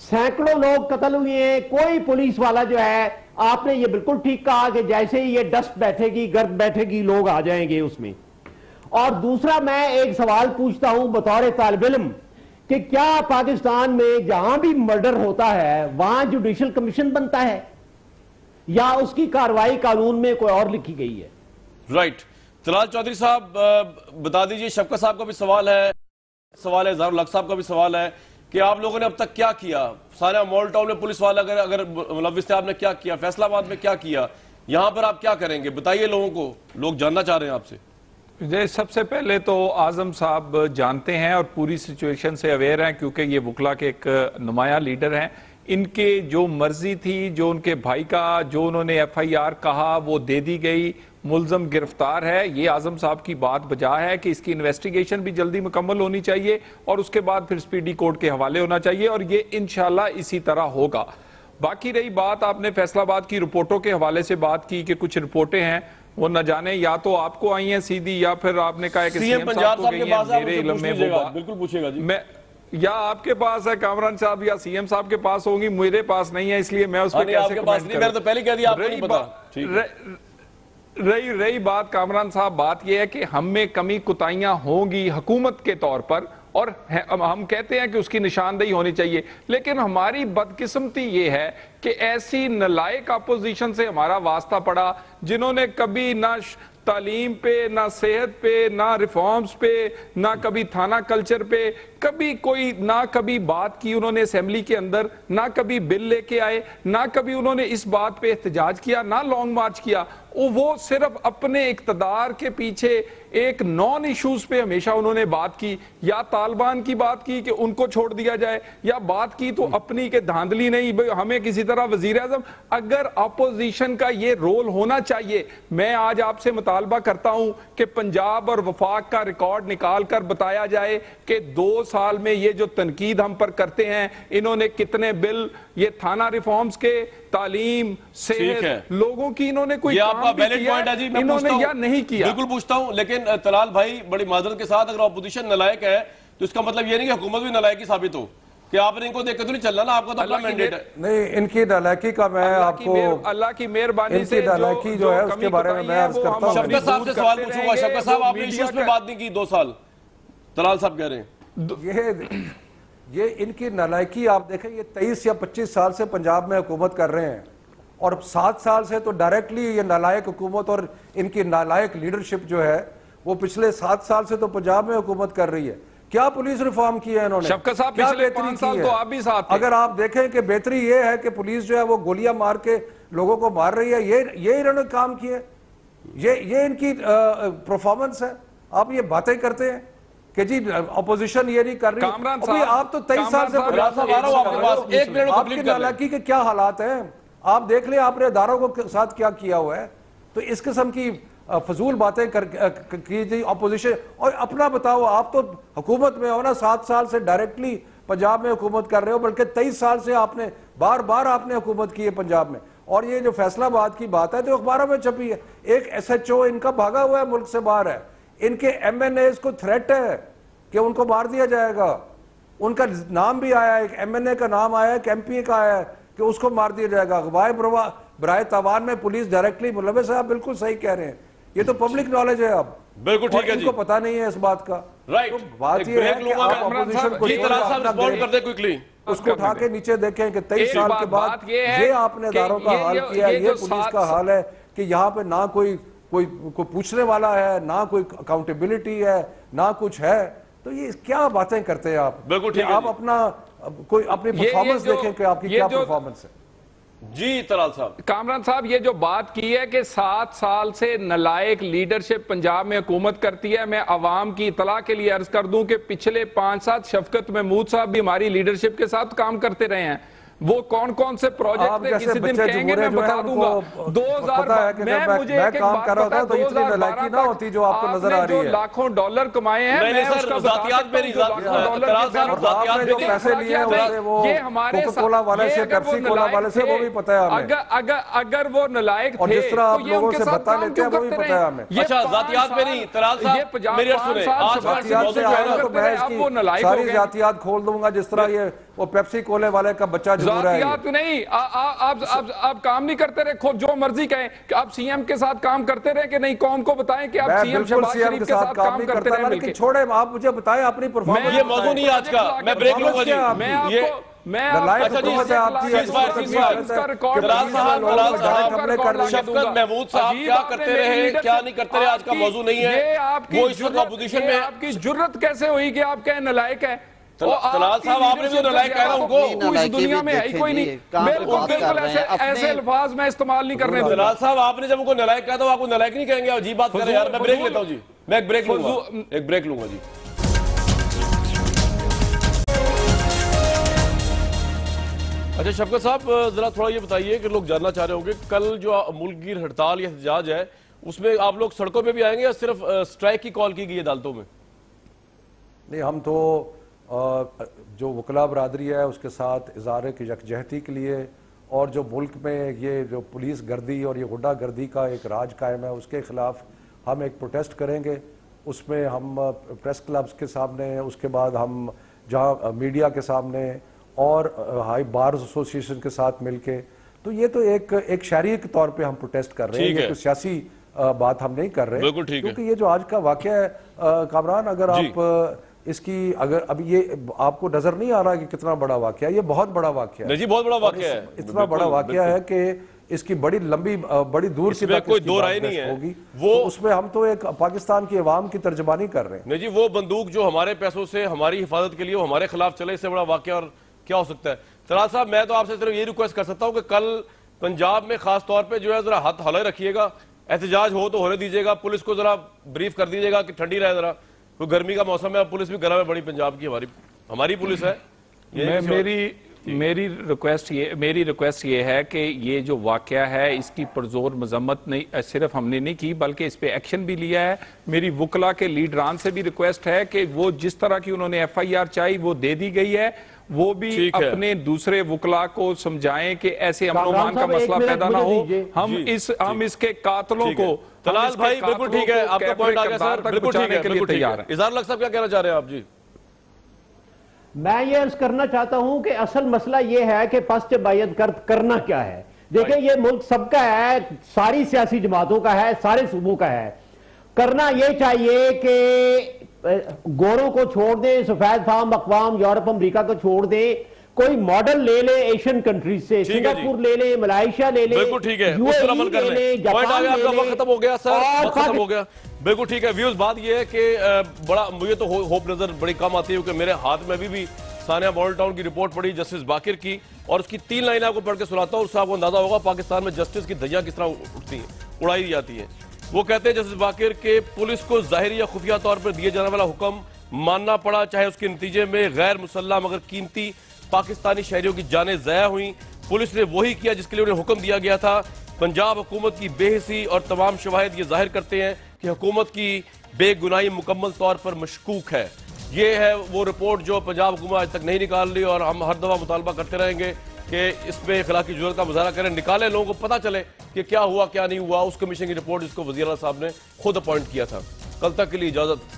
Speaker 5: سینکڑوں لوگ قتل ہوئے ہیں, کوئی پولیس والا جو ہے, آپ نے یہ بالکل ٹھیک کہا کہ جیسے ہی یہ ڈسٹ بیٹھے گی, گرد بیٹھے گی, لوگ آ جائیں گے اس میں. اور دوسرا میں ایک سوال پوچھتا ہوں بطور طالب علم کہ کیا پاکستان میں جہاں بھی مرڈر ہوتا ہے وہاں جوڈیشل کمیشن بنتا ہے یا اس کی کارروائی قانون میں کوئی اور لکھی گئی ہے؟
Speaker 1: رائٹ. طلال چودھری صاحب بتا دیجئے, شفقت صاحب کا بھی سوال ہے, اظہار الحق صاحب کا بھی سوال ہے کہ آپ لوگوں نے اب تک کیا کیا؟ سارے مال ٹاؤن میں پولیس والا اگر ملوث تھے, آپ نے کیا کیا؟ فیصل آباد میں کیا کیا؟ یہاں پر آپ کیا کریں گے؟ بتائیے لوگوں کو, لوگ جاننا چاہ رہے ہیں آپ سے.
Speaker 4: سب سے پہلے تو اعظم صاحب جانتے ہیں اور پوری سچویشن سے اویئر ہیں, کیونکہ یہ وکلا کے ایک نمایاں لیڈر ہیں. ان کے جو مرضی تھی, جو ان کے بھائی کا جو انہوں نے ایف آئی آر کہا وہ دے دی گئی, ملزم گرفتار ہے. یہ اعظم صاحب کی بات بجا ہے کہ اس کی انویسٹیگیشن بھی جلدی مکمل ہونی چاہیے اور اس کے بعد پھر سپیڈی کورٹ کے حوالے ہونا چاہیے, اور یہ انشاءاللہ اسی طرح ہوگا. باقی رہی بات, آپ نے فیصل آباد کی رپورٹوں کے حوالے سے بات کی کہ کچھ رپورٹیں ہیں وہ نہ جانے یا تو آپ کو آئی ہیں سیدھی یا پھر آپ نے کہا کہ سی ایم صاحب کو گئی ہیں. میرے علم میں وہ بات
Speaker 1: بالکل پوچھے گا جی,
Speaker 4: یا آپ کے پاس ہے کامران صاحب یا سی ایم صاحب کے پاس ہوں گی, میرے پاس نہیں ہے, اس لیے میں اس پہ کیسے کمنٹ کروں.
Speaker 1: میں نے تو پہلے کہہ دیا, آپ کو نہیں پتا.
Speaker 4: رہی بات کامران صاحب, بات یہ ہے کہ ہم میں کمی کوتاہیاں ہوں گی حکومت کے طور پر, اور ہم کہتے ہیں کہ اس کی نشاندہی ہونی چاہیے, لیکن ہماری بدقسمتی یہ ہے کہ ایسی نالائق اپوزیشن سے ہمارا واسطہ پڑا جنہوں نے کبھی نہ تعلیم پہ, نہ صحت پہ, نہ ریفارمز پہ, نہ کبھی تھانہ کلچر پہ کبھی کوئی, نہ کبھی بات کی انہوں نے اسمبلی کے اندر, نہ کبھی بل لے کے آئے, نہ کبھی انہوں نے اس بات پہ احتجاج کیا, نہ لانگ مارچ کیا. وہ صرف اپنے اقتدار کے پیچھے ایک نان ایشوز پہ ہمیشہ انہوں نے بات کی, یا طالبان کی بات کی کہ ان کو چھوڑ دیا جائے, یا بات کی تو اپنی کے دھاندلی نہیں, ہمیں کسی طرح وزیر اعظم. اگر اپوزیشن کا یہ رول ہونا چاہیے, میں آج آپ سے مطالبہ کرتا ہوں کہ پنجاب اور وفاق کا ریکارڈ نکال کر بتایا جائے کہ 2 سال میں یہ جو تنقید ہم پر کرتے ہیں, انہوں نے کتنے بل یہ تھانہ ریفارمز کے، تعلیم، صحت، لوگوں کی انہوں نے کوئی
Speaker 1: کام بھی
Speaker 4: کیا ہے انہوں نے یا نہیں کیا؟
Speaker 1: بالکل پوچھتا ہوں، لیکن طلال بھائی بڑی معذرت کے ساتھ اگر اپوزیشن نالائق ہے تو اس کا مطلب یہ نہیں کہ حکومت بھی نالائقی ثابت ہو، کہ آپ نے ان کو دیکھ کے تو نہیں چلنا نا، آپ کا تو اپنا مینڈیٹ ہے۔
Speaker 3: نہیں، ان کی نالائقی کا میں آپ کو
Speaker 4: اللہ کی مہربانی سے
Speaker 3: ان کی نالائقی جو ہے اس کے بارے میں میں عرض کرتا ہوں۔
Speaker 1: شفقت صاحب سے سوال پوچھوں گا، شفقت صاحب آپ نے ایشوز پہ بات نہیں کی 2 سال، طلال صاحب کہہ رہے ہیں
Speaker 3: یہ ان کی نالائقی آپ دیکھیں، یہ 23 یا 25 سال سے پنجاب میں حکومت کر رہے ہیں، اور 7 سال سے تو ڈائریکٹلی یہ نالائق حکومت اور ان کی نالائق لیڈرشپ جو ہے وہ پچھلے 7 سال سے تو پنجاب میں حکومت کر رہی ہے۔ کیا پولیس ریفارم کی ہے انہوں نے؟
Speaker 4: شفقت صاحب
Speaker 3: کیا
Speaker 4: پچھلے
Speaker 3: بہتری
Speaker 4: 5 سال
Speaker 3: کی
Speaker 4: تو
Speaker 3: ہے؟
Speaker 4: آپ بھی ساتھ تھے۔
Speaker 3: اگر آپ دیکھیں کہ بہتری یہ ہے کہ پولیس جو ہے وہ گولیاں مار کے لوگوں کو مار رہی ہے، یہ انہوں نے کام کیے، یہ ان کی پرفارمنس ہے۔ آپ یہ باتیں کرتے ہیں کہ جی اپوزیشن یہ نہیں کر رہی، ابھی آپ تو 23 سال سے آپ کی نالائقی کے کیا حالات ہیں؟ آپ دیکھ لیں آپ نے اداروں کو ساتھ کیا کیا ہوا ہے۔ تو اس قسم کی فضول باتیں کی اپوزیشن، اور اپنا بتاؤ، آپ تو حکومت میں ہو نا، 7 سال سے ڈائریکٹلی پنجاب میں حکومت کر رہے ہو، بلکہ 23 سال سے آپ نے بار بار آپ نے حکومت کی ہے پنجاب میں، اور یہ جو فیصلہ آباد کی بات ہے تو اخباروں میں چھپی ہے، ایک SHO ان کا بھاگا ہوا ہے، ملک سے باہر ہے، ان کے MNAs کو تھریٹ ہے کہ ان کو مار دیا جائے گا، ان کا نام بھی آیا ہے، ایک MNA کا نام آیا ہے، ایک MP کا آیا ہے کہ اس کو مار دیا جائے گا۔ برائے تاوان میں پولیس ڈائریکٹلی ملوث ہے۔ آپ بالکل صحیح کہہ رہے ہیں، یہ تو پبلک نالج ہے اب،
Speaker 1: بالکل ٹھیک ہے
Speaker 3: ان
Speaker 1: جی،
Speaker 3: کو پتا نہیں ہے اس بات کا۔
Speaker 1: رائٹ،
Speaker 3: بات یہ ہے کہ آپ اپوزیشن کو اس کو اٹھا کے نیچے دیکھیں کہ 23 سال کے بعد یہ آپ نے اداروں کا حال کیا ہے، یہ پولیس کا حال ہے کہ یہاں پہ نہ کوئی پوچھنے والا ہے، نہ کوئی اکاؤنٹیبلٹی ہے، نہ کچھ ہے۔ تو یہ کیا باتیں کرتے ہیں آپ؟
Speaker 1: بالکل ٹھیک ہے،
Speaker 3: آپ اپنی پرفارمنس دیکھیں کہ آپ کی کیا پرفارمنس ہے۔
Speaker 1: جی طلال صاحب،
Speaker 4: کامران صاحب، یہ جو بات کی ہے کہ 7 سال سے نالائق لیڈرشپ پنجاب میں حکومت کرتی ہے، میں عوام کی اطلاع کے لیے عرض کر دوں کہ پچھلے 5 سال شفقت محمود صاحب بھی ہماری لیڈرشپ کے ساتھ کام کرتے رہے ہیں۔ وہ کون کون سے پروجیکٹ تھے کسی دن کہیں گے، میں بتا دوں گا۔ 2000 میں مجھے ایک بات پتا ہے، 2012 تک
Speaker 3: جو آپ کو نظر آ رہی ہے،
Speaker 4: لاکھوں ڈالر کمائے ہیں، میں اس کا بتا سکتا ہوں جو لاکھوں ڈالر
Speaker 3: جو پیسے لیے ہیں وہ کوکا کولا والے سے، پیپسی کولا والے سے، وہ بھی پتہ ہے ہمیں۔
Speaker 4: اگر وہ نالائق
Speaker 3: اور
Speaker 4: تھے
Speaker 3: جس طرح
Speaker 4: تو
Speaker 3: آپ
Speaker 4: یہ ان
Speaker 3: لوگوں
Speaker 4: کے
Speaker 3: سے
Speaker 4: ساتھ
Speaker 3: بتا
Speaker 4: کام
Speaker 3: لیتے
Speaker 4: کیوں
Speaker 3: ہیں وہ بھی
Speaker 4: کرتے
Speaker 3: پتہ ہے
Speaker 4: رہے؟
Speaker 3: ہمیں۔
Speaker 1: اچھا ذاتیات پہ نہیں طلال صاحب، میری عرض سنیں، آج
Speaker 3: ذاتیات سے آئے گا تو میں اس کی ساری ذاتیات کھول دوں گا، جس طرح یہ وہ پیپسی کولے والے کا بچہ جو رہا ہے۔
Speaker 4: ذاتیات نہیں، آپ کام نہیں کرتے رہے، خود جو مرضی کہیں کہ آپ CM کے ساتھ کام کرتے رہے کہ نہیں، قوم کو بتائیں کہ آپ CM شہباز شریف کے ساتھ کام کرتے رہے مل کے۔
Speaker 3: چھوڑے آپ مجھے بتائیں اپنی پرفارمنس۔
Speaker 1: یہ موضوع نہیں ہے آج کا، میں بریک لوں گا جی۔ شفقت محمود صاحب کیا کرتے رہے کیا نہیں کرتے رہے آج کا موضوع نہیں ہے، وہ اس وقت اپوزیشن میں۔
Speaker 4: آپ کی جرت کیسے ہوئی کہ آپ کہیں نالائق ہے؟
Speaker 1: طلال صاحب آپ نے بھی نالائق کہہ رہا ہوں کو،
Speaker 4: اس دنیا میں ہے ہی کوئی نہیں۔ بالکل ایسے الفاظ میں استعمال نہیں کرنے دوں گا۔
Speaker 1: طلال صاحب آپ نے جب ان کو نالائق کہا تو آپ کو نالائق نہیں کہیں گے، عجیب بات کر رہے ہیں یار۔ میں بریک لیتا ہوں جی، میں ایک بریک لوں گا جی۔ اچھا شفقت صاحب، ذرا تھوڑا یہ بتائیے کہ لوگ جاننا چاہ رہے ہوں گے کل جو ملک گیر ہڑتال یا احتجاج ہے اس میں آپ لوگ سڑکوں پہ بھی آئیں گے یا صرف سٹرائک کی کال کی گئی ہے عدالتوں میں؟
Speaker 3: نہیں، ہم تو جو وکلا برادری ہے اس کے ساتھ اظہار کی یکجہتی کے لیے، اور جو ملک میں یہ جو پولیس گردی اور یہ غنڈہ گردی کا ایک راج قائم ہے اس کے خلاف ہم ایک پروٹیسٹ کریں گے۔ اس میں ہم پریس کلبز کے سامنے، اس کے بعد ہم جہاں میڈیا کے سامنے اور ہائی بارز ایسوسی ایشن کے ساتھ مل کے، تو یہ تو ایک شہری کے طور پہ ہم پروٹیسٹ کر رہے ہیں، یہ کوئی سیاسی بات ہم نہیں کر رہے، کیونکہ یہ جو آج کا واقعہ ہے کامران، اگر آپ اس کی اب یہ آپ کو نظر نہیں آ رہا کہ کتنا بڑا واقعہ ہے، یہ بہت بڑا واقعہ ہے،
Speaker 1: جی بہت بڑا واقعہ ہے،
Speaker 3: اتنا بڑا واقعہ ہے کہ اس کی بڑی لمبی بڑی دور کی تک
Speaker 1: کوئی دو رائے نہیں
Speaker 3: ہوگی، وہ اس میں ہم تو ایک پاکستان کی عوام کی ترجمانی کر رہے ہیں۔
Speaker 1: نہیں جی، وہ بندوق جو ہمارے پیسوں سے ہماری حفاظت کے لیے وہ ہمارے خلاف چلے، اس سے بڑا واقعہ اور کیا ہو سکتا ہے؟ طلال صاحب میں تو آپ سے صرف یہ ریکویسٹ کر سکتا ہوں کہ کل پنجاب میں خاص طور پہ جو ہے ذرا ہاتھ ہلے رکھیے گا، احتجاج ہو تو ہونے دیجیے گا، پولیس کو ذرا بریف کر دیجیے گا کہ ٹھنڈی رہے ذرا، تو گرمی کا موسم ہے، پولیس بھی گرم ہے بڑی پنجاب کی، ہماری پولیس ہے۔
Speaker 4: میری ریکویسٹ یہ ہے کہ یہ جو واقعہ ہے اس کی پرزور مذمت نہیں صرف ہم نے نہیں کی بلکہ اس پہ ایکشن بھی لیا ہے. میری وکلا کے لیڈران سے بھی ریکویسٹ ہے کہ وہ جس طرح کی انہوں نے ایف آئی آر چاہی وہ دے دی گئی ہے, وہ بھی اپنے دوسرے وکلا کو سمجھائیں کہ ایسے امن و امان کا مسئلہ پیدا نہ ہو. ہم اس کے قاتلوں کو
Speaker 1: طلال بھائی بالکل ٹھیک ہے, آپ کا پوائنٹ آ گیا سر, بالکل ٹھیک ہے, بالکل ٹھیک ہے. اظہار الحق صاحب کیا کہنا چاہ رہے ہیں آپ؟ جی
Speaker 5: میں یہ عرض کرنا چاہتا ہوں کہ اصل مسئلہ یہ ہے کہ پس بیعت کرنا کیا ہے. دیکھیں یہ ملک سب کا ہے, ساری سیاسی جماعتوں کا ہے, سارے صوبوں کا ہے. کرنا یہ چاہیے کہ گوروں کو چھوڑ دیں, سفید فام اقوام یورپ امریکہ کو چھوڑ دیں, کوئی ماڈل لے لیں ایشین کنٹریز سے, سنگاپور لے لیں, ملائیشیا لے لیں,
Speaker 1: بالکل ٹھیک ہے, اس پر عمل کر لیں. پوائنٹ آ گیا آپ کا, وقت ختم ہو گیا سر, وقت ختم ہو گیا. بالکل ٹھیک ہے ویوز. بات یہ ہے کہ بڑا مجھے تو ہوپ نظر بڑی کم آتی ہے کیونکہ میرے ہاتھ میں بھی ثانیہ ماڈل ٹاؤن کی رپورٹ پڑھی جسٹس باقر کی, اور اس کی 3 لائنیں آپ کو پڑھ کے سناتا ہوں, اس سے آپ کو اندازہ ہوگا پاکستان میں جسٹس کی دھجیاں کس طرح اٹھتی ہیں, اڑائی جاتی ہیں. وہ کہتے ہیں جسٹس باقر کہ پولیس کو ظاہری یا خفیہ طور پر دیے جانے والا حکم ماننا پڑا, چاہے اس کے نتیجے میں غیر مسلح مگر قیمتی پاکستانی شہریوں کی جانیں ضائع ہوئیں. پولیس نے وہی کیا جس کے لیے انہیں حکم دیا گیا تھا. پنجاب حکومت کی بے حسی اور تمام شواہد یہ ظاہر کرتے ہیں کہ حکومت کی بے گناہی مکمل طور پر مشکوک ہے. یہ ہے وہ رپورٹ جو پنجاب حکومت آج تک نہیں نکال لی, اور ہم ہر دفعہ مطالبہ کرتے رہیں گے کہ اس پہ اخلاقی جرات کا مظاہرہ کریں, نکالیں, لوگوں کو پتہ چلے کہ کیا ہوا کیا نہیں ہوا. اس کمیشن کی رپورٹ جس کو وزیر اعلیٰ صاحب نے خود اپوائنٹ کیا تھا. کل تک کے لیے اجازت.